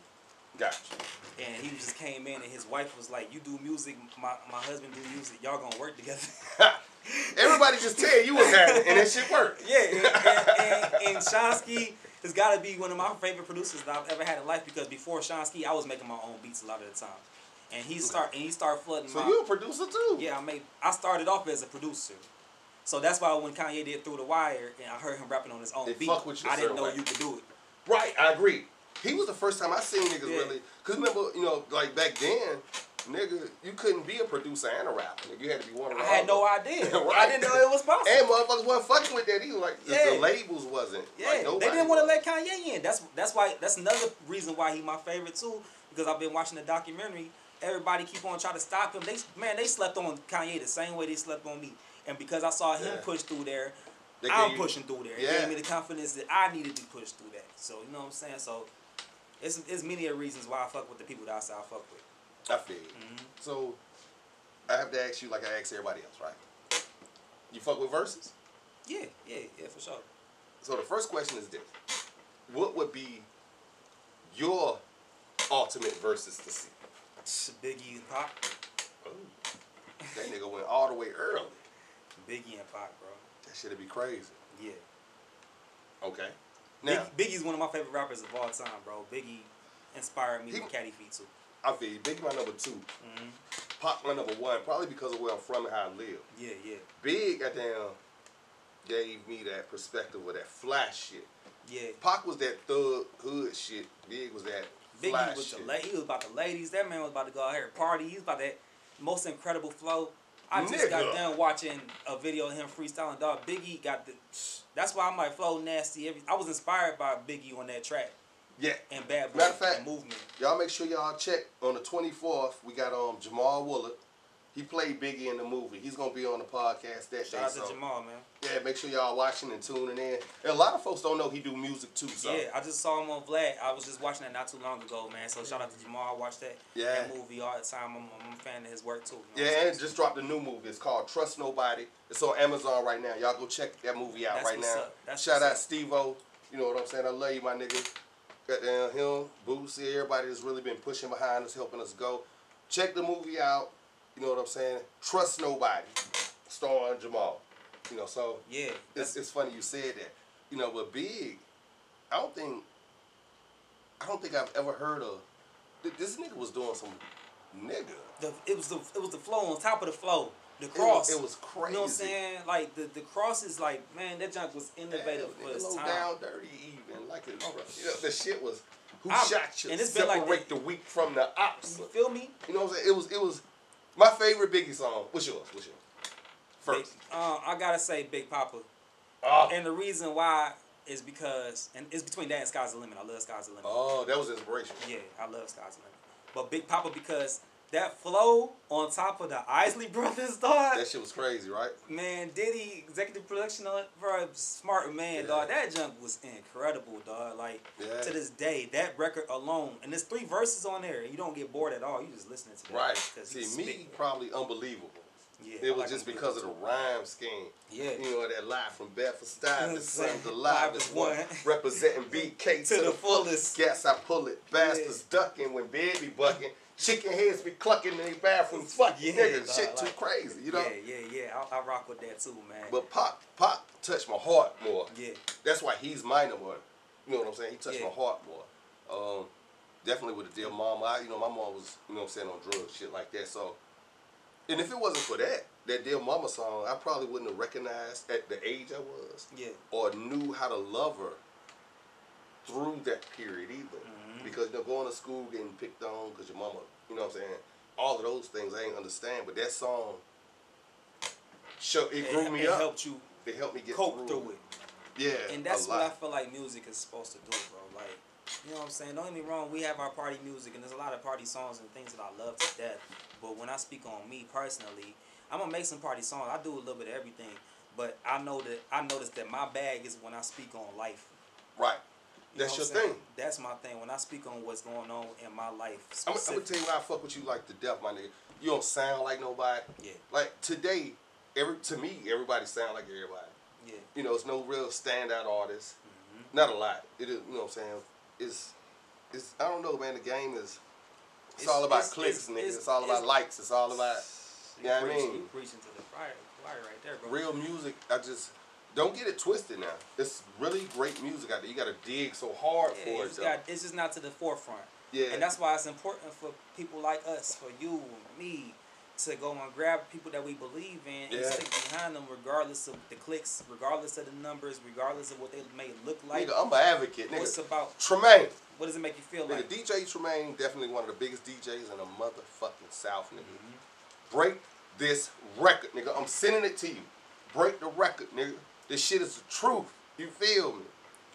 Gotcha.
And he just came in, and his wife was like, "You do music, my husband do music. Y'all gonna work together."
Everybody just tell you what's happening, and that shit worked.
Yeah, and Sean Ski has got to be one of my favorite producers that I've ever had in life because before Sean Ski, I was making my own beats a lot of the time, and he started flooding.
So you a producer too?
Yeah, I started off as a producer. So that's why when Kanye did Through the Wire, and I heard him rapping on his own beat, I didn't know you could do it.
Right, I agree. He was the first time I seen niggas really. Cause remember, you know, like back then, nigga, you couldn't be a producer and a rapper. Nigga, you had to be one of the
I had no idea.
Right.
I didn't know it was possible.
And motherfuckers wasn't fucking with that either. Like the labels wasn't.
Yeah,
like,
they didn't want to let Kanye in. That's another reason why he my favorite too. Because I've been watching the documentary. Everybody keep on trying to stop him. They slept on Kanye the same way they slept on me. And because I saw him push through there, I'm pushing through there. It gave me the confidence that I needed to push through that. So you know what I'm saying. So it's many reasons why I fuck with the people that I say I fuck with.
I feel you. So I have to ask you like I ask everybody else, right? You fuck with verses?
Yeah, for sure.
So the first question is this: what would be your ultimate verses to see?
Biggie and Pac.
Oh, that nigga went all the way early.
Biggie and Pac, bro.
That shit'd be crazy.
Yeah.
Okay. Now
Biggie's one of my favorite rappers of all time, bro. Biggie inspired me with Caddy Feet too.
I feel you. Big my number 2. Pac my number 1, probably because of where I'm from and how I live.
Yeah.
Big goddamn gave me that perspective of that flash shit.
Yeah.
Pac was that thug hood shit. Big was that flash shit.
He was about the ladies. That man was about to go out here and party. He was about that most incredible flow. I just got done watching a video of him freestyling. Dog, Biggie got the. That's why I'm like flow nasty. I was inspired by Biggie on that track.
Yeah.
And Bad Boy.
Matter of fact,
Movement.
Y'all make sure y'all check on the 24th. We got Jamal Woolard. He played Biggie in the movie. He's gonna be on the podcast that
Shout
day.
out to Jamal, man.
Yeah, make sure y'all watching and tuning in. And a lot of folks don't know he do music too. So.
Yeah, I just saw him on Vlad. I was just watching that not too long ago, man. So shout out to Jamal. I watch that movie all the time. I'm a fan of his work too. You know
and just dropped a new movie. It's called Trust Nobody. It's on Amazon right now. Y'all go check that movie out right now. Shout out Steve-O. You know what I'm saying? I love you, my nigga. Goddamn him, Boosie, everybody that's really been pushing behind us, helping us go. Check the movie out. You know what I'm saying? Trust Nobody. Starring Jamal. You know, so
yeah,
it's funny you said that. You know, but Big, I don't think I've ever heard of this nigga was doing some nigga.
It was the flow on top of the flow. The cross.
It was crazy.
You know what I'm saying? Like the cross is like, man, that junk was innovative for its time.
Down dirty even. Like you know, the shit was shot you?
And it's
separate
been like
the weak from the ops.
You feel me?
You know what I'm saying? It was my favorite Biggie song. What's yours? First.
I gotta say Big Papa. And the reason why is because, and it's between that and Sky's the Limit. I love Sky's the Limit.
Oh, that was inspiration.
Yeah, I love Sky's the Limit. But Big Papa, because that flow on top of the Isley Brothers, dog.
That shit was crazy, right?
Man, Diddy, executive production on it, bro, smart man, dog. That junk was incredible, dog. Like, to this day, that record alone, and there's 3 verses on there, and you don't get bored at all. You just listening to that.
Right.
See,
me, probably unbelievable.
Yeah,
it was just because of the rhyme scheme.
Yeah.
You know, that lie from Bedford Stuyvesant, the son's alive as one. Representing BK to the fullest. Guess I pull it. Bastards ducking when bed be bucking. Chicken heads be clucking in their bathrooms. Fuck you, nigga. Shit too crazy, you know?
Yeah. I rock with that too, man.
But Pop touched my heart more.
Yeah.
That's why he's mine more. You know what I'm saying? He touched my heart more. Definitely with the Dear Mama. You know, my mom was, you know what I'm saying, on drugs, shit like that. So, and if it wasn't for that Dear Mama song, I probably wouldn't have recognized at the age I was. Yeah. Or knew how to love her through that period either. Mm-hmm. Because, you know, going to school, getting picked on because your mama, you know what I'm saying? All of those things I ain't understand. But that song, it grew me up.
It helped you.
It helped me get
cope through it.
Yeah.
And that's what I feel like music is supposed to do, bro. Like, you know what I'm saying? Don't get me wrong, we have our party music, and there's a lot of party songs and things that I love to death. But when I speak on me personally, I'm gonna make some party songs. I do a little bit of everything, but I noticed that my bag is when I speak on life.
Right. That's your thing.
That's my thing. When I speak on what's going on in my life.
I'm gonna tell you why I fuck with you like the death, my nigga. You don't sound like nobody. Yeah. Like today, to me, everybody sound like everybody. Yeah. You know, it's no real standout artist. Mm-hmm. Not a lot. It is. You know what I'm saying? It's I don't know, man. The game is. It's all about clicks, nigga. It's all about likes. It's all about. You know what I mean?
You preaching to the fire right there, bro.
Real music, don't get it twisted now. It's really great music out there. You got to dig so hard for it.
It's just not to the forefront.
Yeah.
And that's why it's important for people like us, for you and me, to go and grab people that we believe in and stick behind them regardless of the clicks, regardless of the numbers, regardless of what they may look like.
Nigga, I'm an advocate. Nigga.
What's about
Tremaine.
What does it make you feel
nigga,
like?
DJ Tremaine, definitely one of the biggest DJs in the motherfucking South, nigga. Mm-hmm. Break this record, nigga. I'm sending it to you. Break the record, nigga. This shit is the truth. You feel me?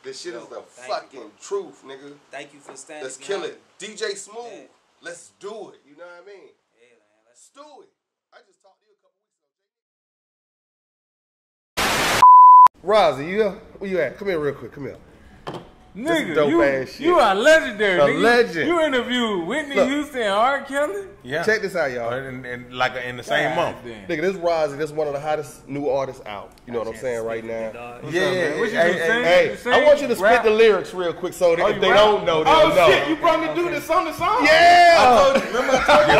This shit is the fucking truth, nigga.
Thank you for standing.
Let's kill it. DJ Smooth. Yeah. Let's do it. You know what I mean?
Yeah, man.
Let's do it. I just talked to you a couple weeks ago. Razi, you here? Where you at? Come here real quick. Come here.
Nigga, you are legendary.
A legend.
You interviewed Whitney Houston and R. Kelly?
Yeah. Check this out, y'all.
And like in the same month.
Nigga, this Razi, this one of the hottest new artists out. You know what I'm saying right now.
Yeah. What you
hey, I want you to spit the lyrics real quick so if they don't know, they'll know.
Shit, you brought me to do this on the song?
Yeah.
I told you. Remember I told you?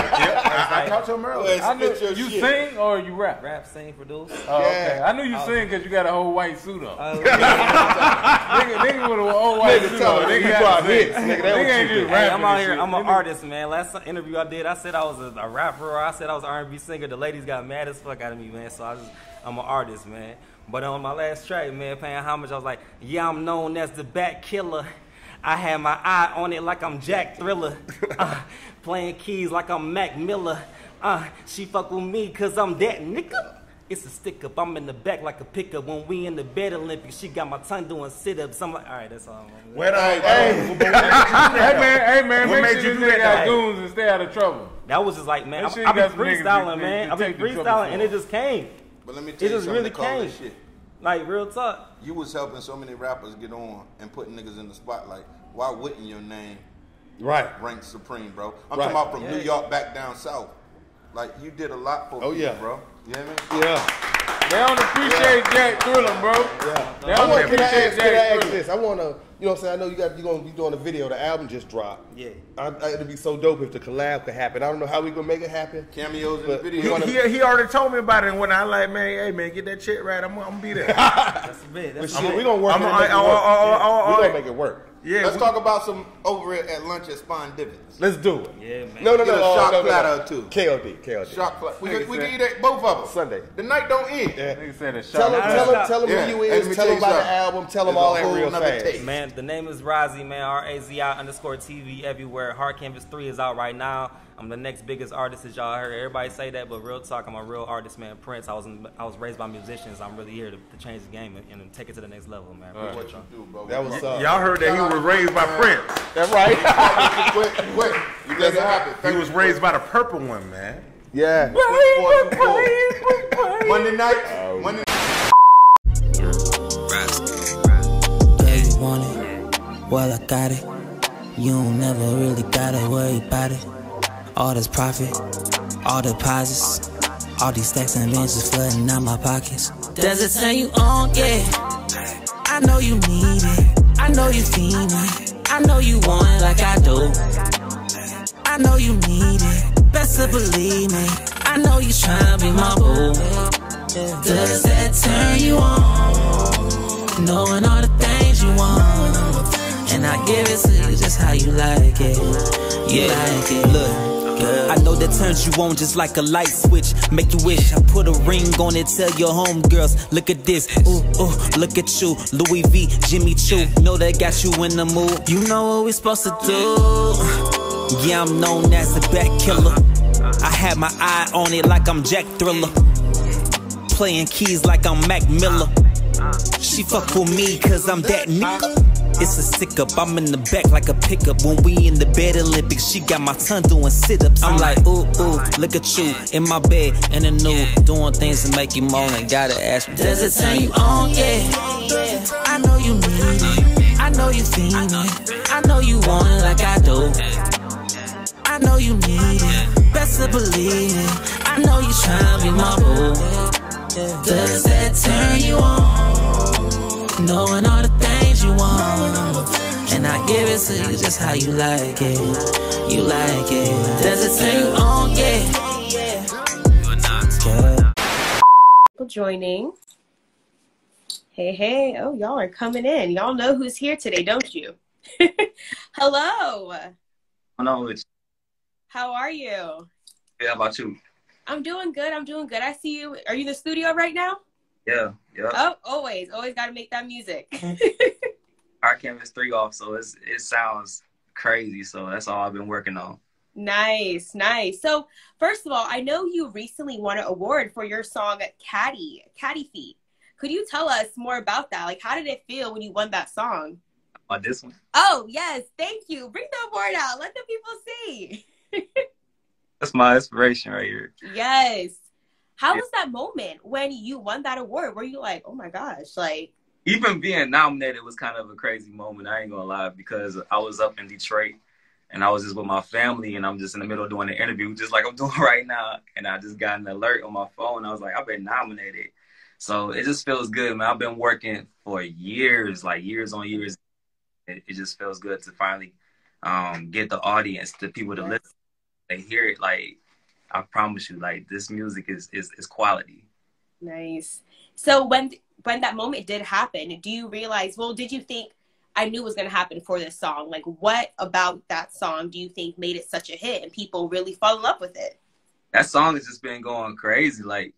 I talked to him earlier.
I knew you sing or you rap?
Rap, sing, produce.
Oh, okay. I knew you sing because you got a whole white suit on. Nigga with a whole white suit on. Nigga got hits.
Hey, I'm out here. I'm an artist, man. Last interview I did, I said I was a rapper. Or I said I was an R&B singer. The ladies got mad as fuck out of me, man. So I'm an artist, man. But on my last track, man, paying homage, I was like, yeah, I'm known as the Bat Killer. I had my eye on it like I'm Jack Thriller. Playing keys like I'm Mac Miller. She fuck with me cause I'm that nigga. It's a stick up. I'm in the back like a pickup. When we in the bed Olympics, she got my tongue doing sit-ups. I'm like, all right, that's all.
Hey man, make sure this nigga got goons and stay out of trouble.
That was just like, man, I be freestyling, man. I be freestyling, and it just came.
But let me tell you something really came. Shit.
Like, real talk.
You was helping so many rappers get on and putting niggas in the spotlight. Why wouldn't your name rank supreme, bro? I'm talking about from New York back down south. Like, you did a lot for people, bro. You know what I mean?
Yeah.
They don't appreciate Jack Thriller, bro.
Yeah.
They don't appreciate Jack Thriller.
This? I want to, you know what I'm saying? I know you're going to be doing a video. The album just dropped.
Yeah.
It'd be so dope if the collab could happen. I don't know how we going to make it happen.
Cameos in the video.
He already told me about it, and when I like, man, hey, man, get that shit right. I'm going to be there.
That's a bit.
We're going to work on it. We're going to make it work.
Yeah, let's talk about some over at lunch at Spawn Dividends.
Let's do it.
Yeah, man.
No.
Get a shot platter or two.
KOD.
Shot platter. We can eat both of them.
Sunday.
The night don't end.
Yeah.
Nigga said a shot.
Tell them who you is. Tell them about the album. Tell them all that real fast.
Man, the name is Razi, man. RAZI_TV everywhere. Hard Canvas 3 is out right now. I'm the next biggest artist, as y'all heard everybody say that, but real talk, I'm a real artist, man. Prince, I was raised by musicians. I'm really here to change the game and take it to the next level, man.
Right. What you do, bro?
That was
y'all heard that he was raised by Prince.
That's right.
Quick. You make it happen.
He was raised by the purple one, man.
Yeah.
Monday night. Monday.
Yeah, you want it? Well, I got it. You don't never really gotta worry about it. All this profit, all deposits, all these stacks and benches flooding out my pockets. Does it turn you on? Yeah. I know you need it. I know you fiending. I know you want it like I do. I know you need it. Best to believe me. I know you tryna be my boo. Does that turn you on? Knowing all the things you want, and I give it to you just how you like it. You like it. Look. I know that turns you on just like a light switch. Make you wish I put a ring on it. Tell your homegirls, look at this. Ooh, look at you. Louis V, Jimmy Choo. Know that got you in the mood. You know what we supposed to do. Yeah, I'm known as the back killer. I had my eye on it like I'm Jack Thriller. Playing keys like I'm Mac Miller. She fuck with me cause I'm that nigga. It's a sick up, I'm in the back like a pickup. When we in the bed Olympics, she got my tongue doing sit-ups. I'm like, ooh, look at you, in my bed, in the nude, doing things to make you moan. And gotta ask me, does it turn you on? Yeah, I know you need it. I know you fiending. I know you want it like I do. I know you need it. Best to believe me. I know you tryna be my boo. Does that turn you on? Knowing all the things you want, and I give it to you just how you like it. You like it. Does it turn you on? Yeah.
People joining. Hey. Oh, y'all are coming in. Y'all know who's here today, don't you? Hello. How are you?
Yeah, how about you?
I'm doing good. I see you. Are you in the studio right now?
Yeah.
Oh, always got to make that music.
Hard Canvas 3 off, so it sounds crazy. So that's all I've been working on.
Nice. So first of all, I know you recently won an award for your song Catty Feet. Could you tell us more about that? Like, how did it feel when you won that song?
On this one?
Oh, yes. Thank you. Bring the award out. Let the people see.
That's my inspiration right here.
Yes. How was that moment when you won that award? Were you like, oh my gosh, like...
Even being nominated was kind of a crazy moment, I ain't gonna lie, because I was up in Detroit and I was just with my family and I'm just in the middle of doing an interview, just like I'm doing right now. And I just got an alert on my phone. I was like, I've been nominated. So it just feels good, man. I've been working for years, like years on years. It just feels good to finally get the audience, the people to listen. They hear it, like, I promise you, like, this music is quality.
Nice. So when that moment did happen, do you realize, well, did you think I knew it was going to happen for this song? Like, what about that song do you think made it such a hit and people really fall in love with it?
That song has just been going crazy, like,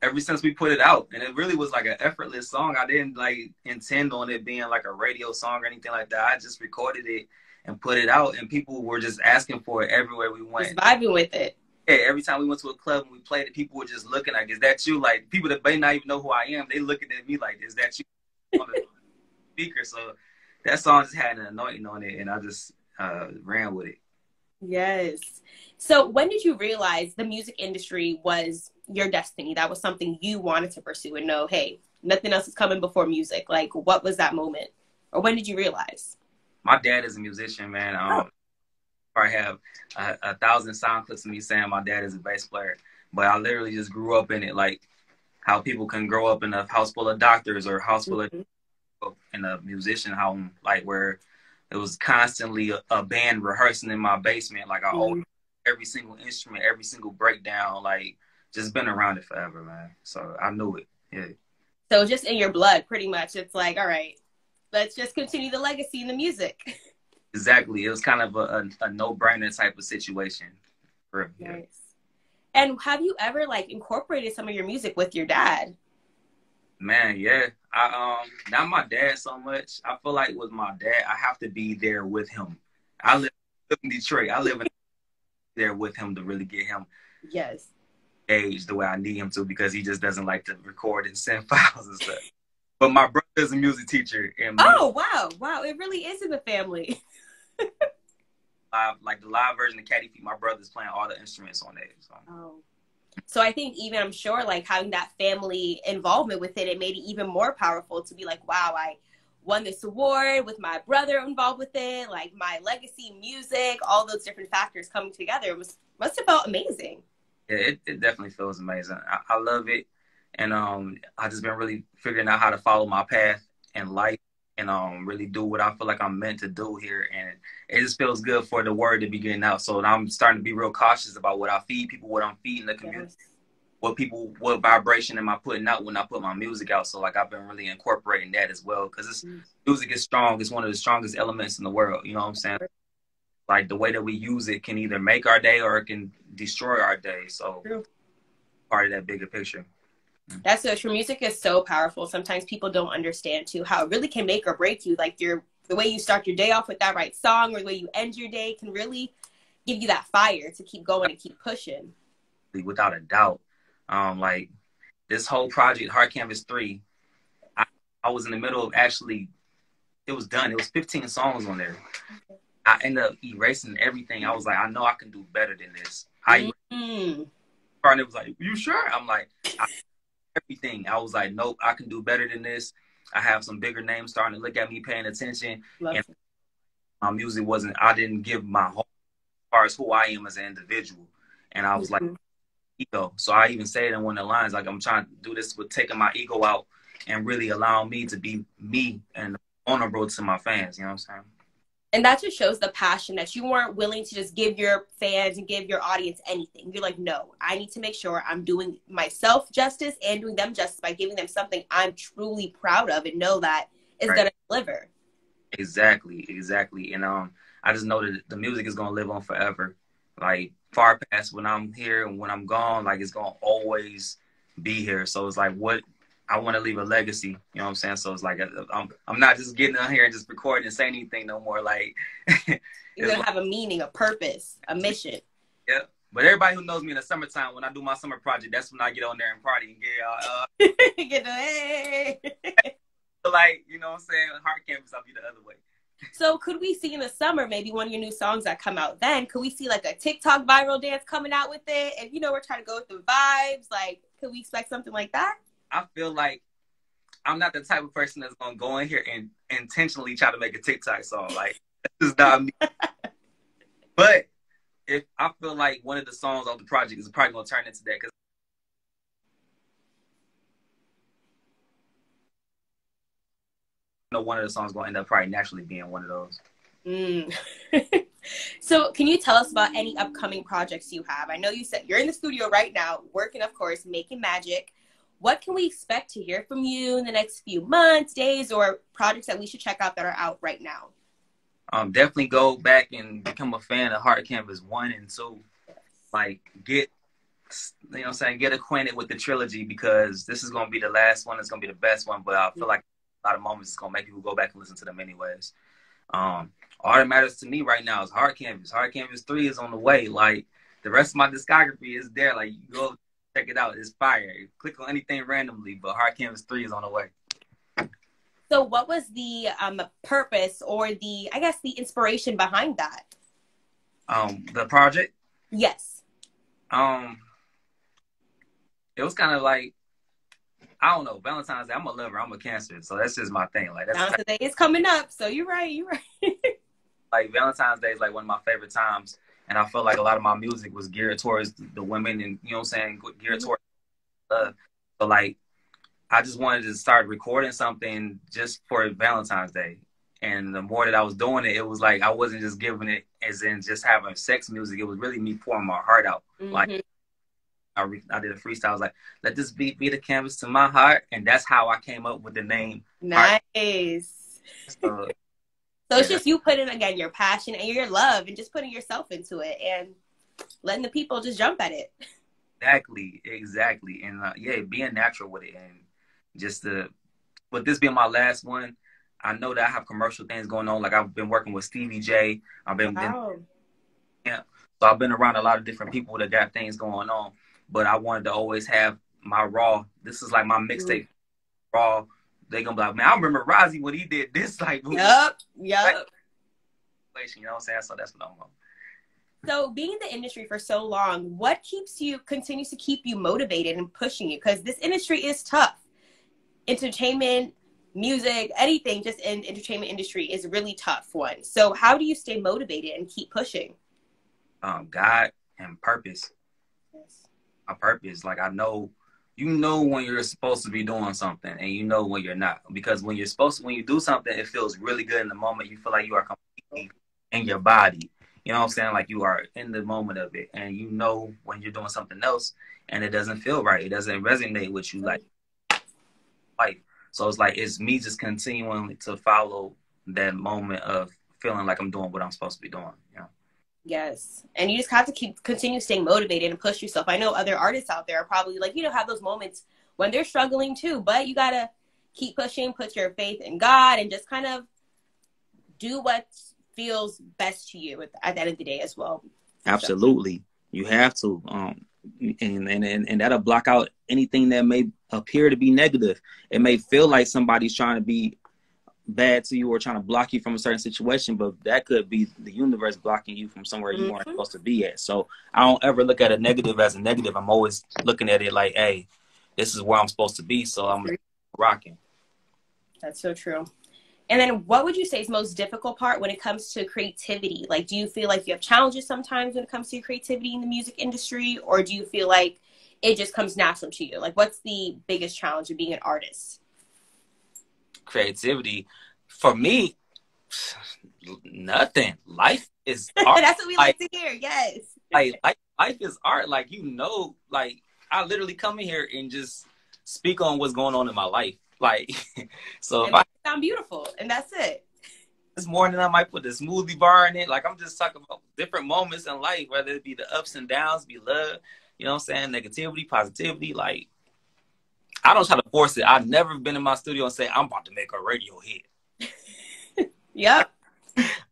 ever since we put it out. And it really was like an effortless song. I didn't, like, intend on it being like a radio song or anything like that. I just recorded it and put it out, and people were just asking for it everywhere we went.
Just vibing with it.
Yeah, every time we went to a club and we played it, people were just looking like, is that you? Like, people that may not even know who I am, they looking at me like, is that you on the speaker? So that song just had an anointing on it, and I just ran with it.
Yes. So when did you realize the music industry was your destiny? That was something you wanted to pursue and know, hey, nothing else is coming before music. Like, what was that moment? Or when did you realize?
My dad is a musician, man. I have 1,000 sound clips of me saying my dad is a bass player, but I literally just grew up in it. Like, how people can grow up in a house full of doctors or a house full of in a musician home, like where it was constantly a band rehearsing in my basement. Like I hold every single instrument, every single breakdown, like just been around it forever, man. So I knew it. Yeah.
So just in your blood, pretty much. It's like, all right, let's just continue the legacy in the music.
Exactly. It was kind of a no-brainer type of situation. For him.
Nice. And have you ever like incorporated some of your music with your dad?
Man, yeah. Not my dad so much. I feel like with my dad, I have to be there with him. I live in Detroit. I live in there with him to really get him engaged the way I need him to, because he just doesn't like to record and send files and stuff. But my brother's a music teacher. And
wow. It really is in the family.
Like the live version of Caddy Feet, my brother's playing all the instruments on it.
So I think even, I'm sure, like having that family involvement with it, it made it even more powerful to be like, wow, I won this award with my brother involved with it, like my legacy, music, all those different factors coming together. It must have felt amazing.
Yeah, it definitely feels amazing. I love it. And I just been really figuring out how to follow my path in life and really do what I feel like I'm meant to do here. And it just feels good for the word to be getting out. So I'm starting to be real cautious about what I feed people, what I'm feeding the community, what vibration am I putting out when I put my music out. So like I've been really incorporating that as well, because music is strong. It's one of the strongest elements in the world. You know what I'm saying? Like the way that we use it can either make our day or it can destroy our day. So part of that bigger picture.
That's so true. Music is so powerful. Sometimes people don't understand too how it really can make or break you. Like the way you start your day off with that right song, or the way you end your day, can really give you that fire to keep going and keep pushing.
Without a doubt. Like this whole project, Hard Canvas 3, I was in the middle of it was done. It was 15 songs on there. I ended up erasing everything. I was like, I know I can do better than this. Partner was like, you sure? I'm like, everything. I was like, nope, I can do better than this. I have some bigger names starting to look at me, paying attention. And my music I didn't give my whole, as far as who I am as an individual. And I was like, ego. So I even say it in one of the lines, like I'm trying to do this with taking my ego out and really allowing me to be me and vulnerable to my fans. You know what I'm saying?
And that just shows the passion that you weren't willing to just give your fans and give your audience anything. You're like, no, I need to make sure I'm doing myself justice and doing them justice by giving them something I'm truly proud of and know that is going to deliver. Exactly.
And I just know that the music is going to live on forever. Like far past when I'm here and when I'm gone, like it's going to always be here. So it's like I want to leave a legacy, you know what I'm saying? So it's like, I'm not just getting on here and just recording and saying anything no more. Like,
you're going to have a meaning, a purpose, a mission.
Yeah. But everybody who knows me in the summertime, when I do my summer project, that's when I get on there and party and get hey. Like, you know what I'm saying? Hard Canvas, I'll be the other way.
So could we see in the summer, maybe one of your new songs that come out then, could we see like a TikTok viral dance coming out with it? And, we're trying to go with the vibes. Like, could we expect something like that?
I feel like I'm not the type of person that's going to go in here and intentionally try to make a TikTok song. Like, this is not me. But if I feel like one of the songs on the project is probably going to turn into that, because one of the songs going to end up probably naturally being one of those.
So can you tell us about any upcoming projects you have? I know you said you're in the studio right now, working, of course, making magic. What can we expect to hear from you in the next few months, days, or projects that we should check out that are out right now?
Definitely go back and become a fan of Hard Canvas 1 and 2. Like, get acquainted with the trilogy, because this is going to be the last one. It's going to be the best one, but I feel like a lot of moments it's going to make people go back and listen to them anyways. All that matters to me right now is Hard Canvas. Hard Canvas 3 is on the way. Like, the rest of my discography is there. Like, you go check it out. It's fire. Click on anything randomly, but Hard Canvas 3 is on the way.
So what was the purpose or the inspiration behind that?
The project?
Yes.
It was kind of like, I don't know, Valentine's Day. I'm a lover. I'm a Cancer, so that's just my thing. Like,
Valentine's Day is coming up, so you're right.
Like, Valentine's Day is like one of my favorite times. And I felt like a lot of my music was geared towards the women and, you know what I'm saying, geared towards love. So like, I just wanted to start recording something just for Valentine's Day. And the more that I was doing it, it was like I wasn't just giving it as in just having sex music. It was really me pouring my heart out. Like I did a freestyle. I was like, let this beat be the canvas to my heart. And that's how I came up with the name.
Nice. So it's just you putting, again, your passion and your love and just putting yourself into it and letting the people just jump at it.
Exactly. And yeah, being natural with it. And just with this being my last one, I know that I have commercial things going on. Like I've been working with Stevie J. So I've been around a lot of different people that got things going on. But I wanted to always have my raw. This is like my mixtape raw. They gonna be like, man, I remember Razi when he did this. Like,
Yep.
You know what I'm saying? So that's what I'm on.
So being in the industry for so long, what continues to keep you motivated and pushing you? Because this industry is tough. Entertainment, music, anything just in entertainment industry is a really tough one. So how do you stay motivated and keep pushing?
God and purpose.
Yes.
My purpose. Like I know, you know when you're supposed to be doing something and you know when you're not. Because when you do something, it feels really good in the moment. You feel like you are completely in your body. You know what I'm saying? Like you are in the moment of it. And you know when you're doing something else and it doesn't feel right. It doesn't resonate with you like. So it's like, it's me just continuing to follow that moment of feeling like I'm doing what I'm supposed to be doing. You know?
Yes. And you just have to continue staying motivated and push yourself. I know other artists out there are probably like, have those moments when they're struggling too, but you got to keep pushing, put your faith in God and just kind of do what feels best to you at the end of the day as well.
Absolutely. You have to. And that'll block out anything that may appear to be negative. It may feel like somebody's trying to be bad to you or trying to block you from a certain situation, but that could be the universe blocking you from somewhere you weren't supposed to be at. So I don't ever look at a negative as a negative. I'm always looking at it like, hey, this is where I'm supposed to be, so I'm rocking.
That's so true. And then what would you say is the most difficult part when it comes to creativity? Like, do you feel like you have challenges sometimes when it comes to your creativity in the music industry? Or do you feel like it just comes natural to you? Like, what's the biggest challenge of being an artist?
Creativity. For me, nothing. Life is art.
That's what we like to hear, yes.
Like, life is art. Like, like, I literally come in here and just speak on what's going on in my life. Like, so
if I sound beautiful, and that's it.
This morning I might put the smoothie bar in it. Like I'm just talking about different moments in life, whether it be the ups and downs, be love, you know what I'm saying, negativity, positivity. Like I don't try to force it. I've never been in my studio and say I'm about to make a radio hit.
Yep.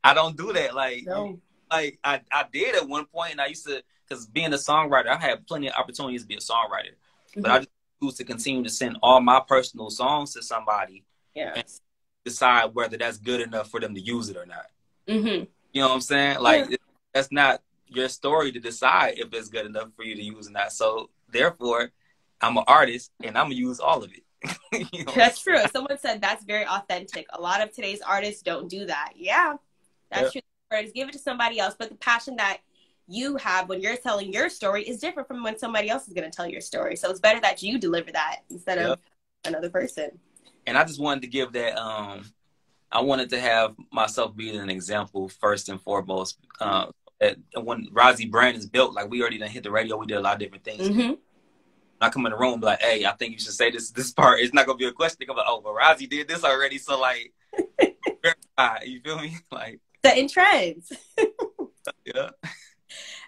I don't do that. Like,
no.
Like I did at one point, and I used to, because being a songwriter, I had plenty of opportunities to be a songwriter, but I just choose to continue to send all my personal songs to somebody and decide whether that's good enough for them to use it or not. You know what I'm saying? Like, that's not your story to decide if it's good enough for you to use or not. So therefore, I'm an artist and I'm gonna use all of it. You know?
That's true. Someone said that's very authentic. A lot of today's artists don't do that. Yeah, that's true. Just give it to somebody else. But the passion that you have when you're telling your story is different from when somebody else is going to tell your story. So it's better that you deliver that instead of another person.
And I just wanted to give that, I wanted to have myself be an example first and foremost. When Razi brand is built, like we already done hit the radio, we did a lot of different things. I come in the room and be like, hey, I think you should say this part. It's not going to be a question. I'm like, oh, but Razi did this already. So like, you feel me? Like,
the trends.
Yeah.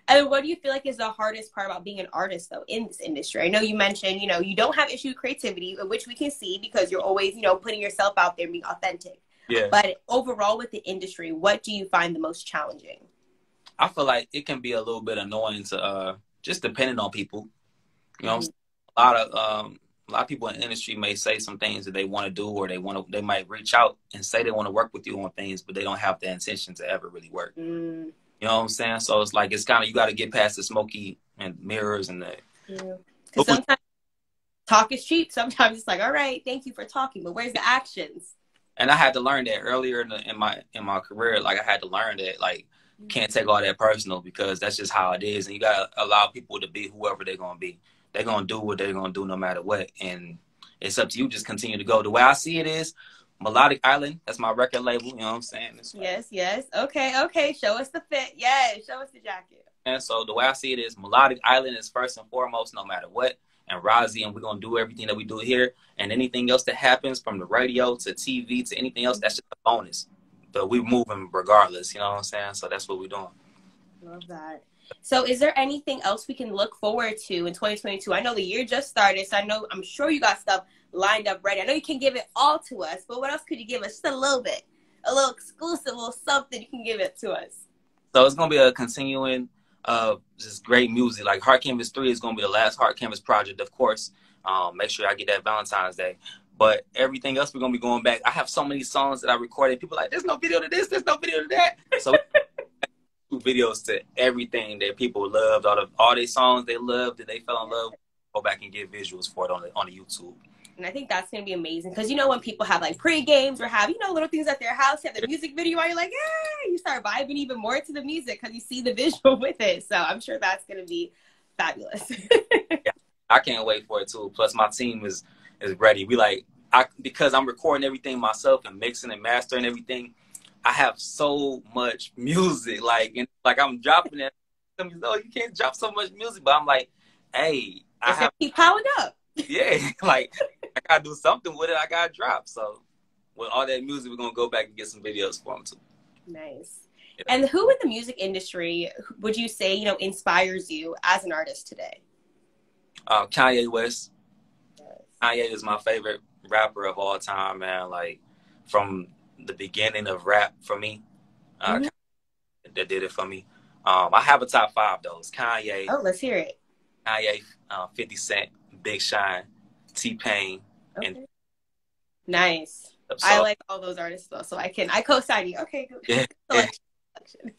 And what do you feel like is the hardest part about being an artist, though, in this industry? I know you mentioned, you don't have issue with creativity, which we can see because you're always, putting yourself out there and being authentic.
Yeah.
But overall with the industry, what do you find the most challenging?
I feel like it can be a little bit annoying to just depending on people. You know, a lot of people in the industry may say some things that they want to do, or they might reach out and say they want to work with you on things, but they don't have the intention to ever really work. You know what I'm saying? So it's like, it's kind of, you got to get past the smoky and mirrors and the.
Yeah. Because sometimes talk is cheap. Sometimes it's like, all right, thank you for talking, but where's the actions?
And I had to learn that earlier in my career. Like I had to learn that, like, can't take all that personal because that's just how it is, and you got to allow people to be whoever they're gonna be. they're gonna do what they're gonna do no matter what, and it's up to you. Just continue to go. The way I see it is Melodic Island. That's my record label. You know what I'm saying?
Yes. Okay. Show us the fit. Yeah, show us the jacket.
And so the way I see it is Melodic Island is first and foremost, no matter what. And Razi, and we're gonna do everything that we do here, and anything else that happens from the radio to TV to anything else, that's just a bonus. But we're moving regardless. You know what I'm saying? So that's what we're doing.
Love that. So is there anything else we can look forward to in 2022? I know the year just started, so I'm sure you got stuff lined up ready. I know you can give it all to us, but what else could you give us? Just a little bit, a little exclusive, a little something you can give it to us.
So it's gonna be a continuing of just great music. Like Heart Canvas 3 is gonna be the last Heart Canvas project, of course. Make sure I get that Valentine's Day. But everything else, we're gonna be going back. I have so many songs that I recorded. People are like, there's no video to this, there's no video to that. So videos to everything that people loved, all their songs they loved, that they fell in love with. Go back and get visuals for it on the YouTube.
And I think that's going to be amazing because, you know, when people have like pre-games or have, you know, little things at their house, you have the music video while you're like, yeah, you start vibing even more to the music because you see the visual with it. So I'm sure that's going to be fabulous.
Yeah, I can't wait for it too. Plus my team is ready. Because I'm recording everything myself and mixing and mastering everything, I have so much music, like I'm dropping it. Some oh, you can't drop so much music, but I'm like, hey, I have
keep piling up.
Yeah, like I gotta do something with it. I gotta drop. So with all that music, we're gonna go back and get some videos for them too.
Nice. Yeah. And who in the music industry would you say, you know, inspires you as an artist today?
Kanye West.
Yes.
Kanye is my favorite rapper of all time, man. Like from the beginning of rap for me, that did it for me. I have a top 5 though. It's Kanye.
Oh, let's hear it.
Kanye, 50 Cent, Big Sean, T-Pain, and
nice. So, I like all those artists though, so I co-sign you. Okay, good.
Yeah.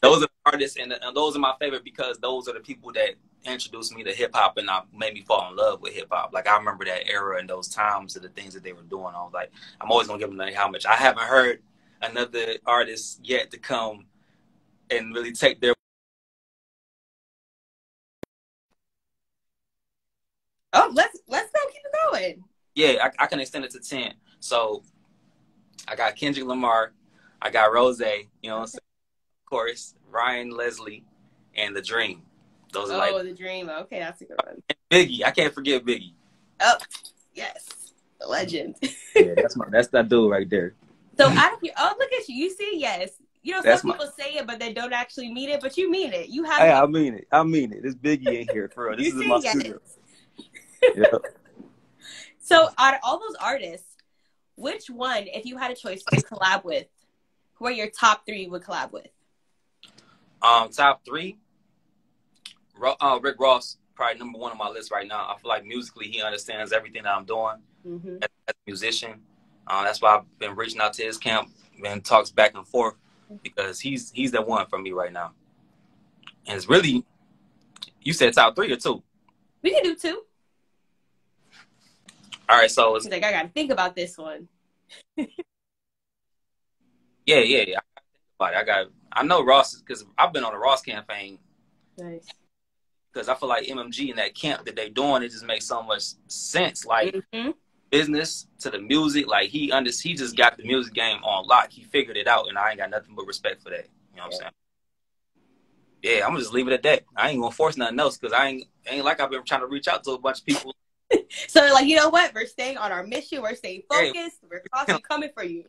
Those are artists, and those are my favorite because those are the people that introduced me to hip hop and made me fall in love with hip hop. Like I remember that era and those times of the things that they were doing. I was like, I'm always gonna give them how much. I haven't heard another artist yet to come and really take their.
Oh, let's go, keep it going.
Yeah, I can extend it to 10. So I got Kendrick Lamar, I got Rose, you know what I'm saying? Of course, Ryan Leslie, and The Dream. Those are
The Dream. Okay, that's a good one.
And Biggie, I can't forget Biggie.
Oh, yes, the legend.
Yeah, that's that dude right there.
So look at you. You see, yes. You know, some people say it, but they don't actually mean it. But you mean it. You have.
Hey, I mean it. I mean it. This Biggie in here for real. This is my studio. Yep.
So, out of all those artists, which one, if you had a choice to collab with, who are your top 3 you would collab with?
Top 3. Rick Ross, probably number 1 on my list right now. I feel like musically he understands everything that I'm doing as a musician. That's why I've been reaching out to his camp and talks back and forth because he's the one for me right now. And it's really, you said top 3 or 2?
We can do 2.
All right, so it's
like I gotta think about this one.
Yeah. I know Ross because I've been on the Ross campaign.
Nice.
Because I feel like MMG and that camp that they're doing, it just makes so much sense. Like business to the music, like he just got the music game on lock. He figured it out, and I ain't got nothing but respect for that. You know what I'm saying? Yeah, I'm gonna just leave it at that. I ain't gonna force nothing else because I ain't like I've been trying to reach out to a bunch of people.
So, like, you know what? We're staying on our mission. We're staying focused. Hey. We're constantly coming for you.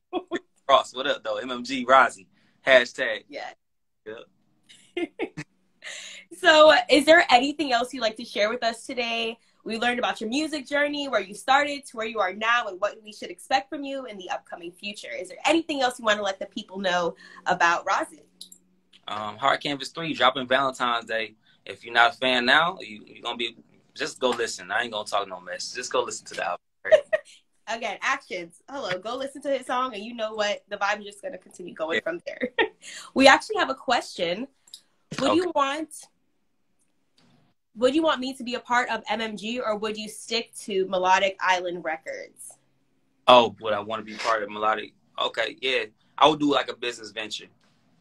Ross, what up, though? MMG, Razi. #.
Yeah.
Yep.
So, is there anything else you'd like to share with us today? We learned about your music journey, where you started to where you are now, and what we should expect from you in the upcoming future. Is there anything else you want to let the people know about Razi?
Heart Canvas 3, dropping Valentine's Day. If you're not a fan now, you're going to be... Just go listen. I ain't gonna talk no mess. Just go listen to the album. Right?
Again, actions. Hello, go listen to his song, and you know what? The vibe is just gonna continue going from there. We actually have a question. Would you want me to be a part of MMG, or would you stick to Melodic Island Records?
Oh, would I want to be part of Melodic? Okay, yeah. I would do like a business venture.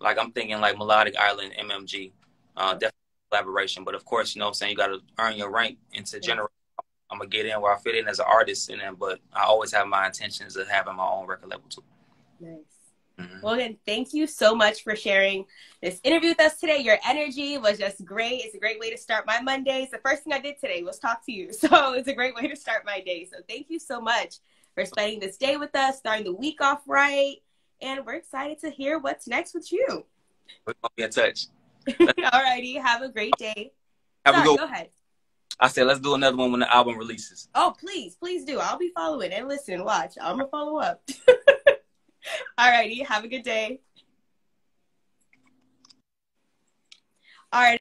Like I'm thinking like Melodic Island, MMG. Definitely collaboration, but of course, you know what I'm saying, you got to earn your rank into general I'm gonna get in where I fit in as an artist, and then, but I always have my intentions of having my own record label too.
Nice. Well, again, thank you so much for sharing this interview with us today. Your energy was just great. It's a great way to start my Mondays. The first thing I did today was talk to you. So it's a great way to start my day. So thank you so much for spending this day with us, starting the week off right. And we're excited to hear what's next with you.
We're going to be in touch.
All righty. Have a great day. Go ahead.
I said, let's do another one when the album releases.
Oh, please do. I'll be following and listen, watch. I'm going to follow up. Alrighty, have a good day. Alright.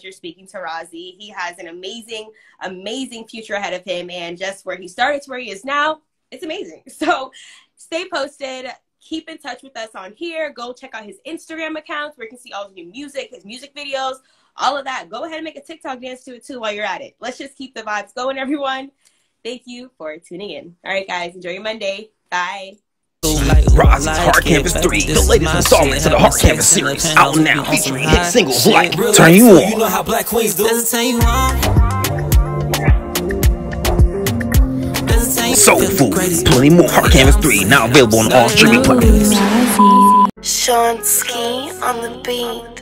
You're speaking to Razi. He has an amazing, amazing future ahead of him, and just where he started to where he is now, it's amazing. So stay posted. Keep in touch with us on here. Go check out his Instagram accounts where you can see all his new music, his music videos, all of that. Go ahead and make a TikTok dance to it too while you're at it. Let's just keep the vibes going, everyone. Thank you for tuning in. All right, guys. Enjoy your Monday. Bye.
Razi's Hard Canvas 3, the latest installment to the Hard Canvas series, out now, featuring hit singles like Turn You On.
You know how black queens do. Doesn't turn you on.
Soul Food, plenty more Hard Canvas 3, now available on all streaming platforms.
Sean Ski on the beat.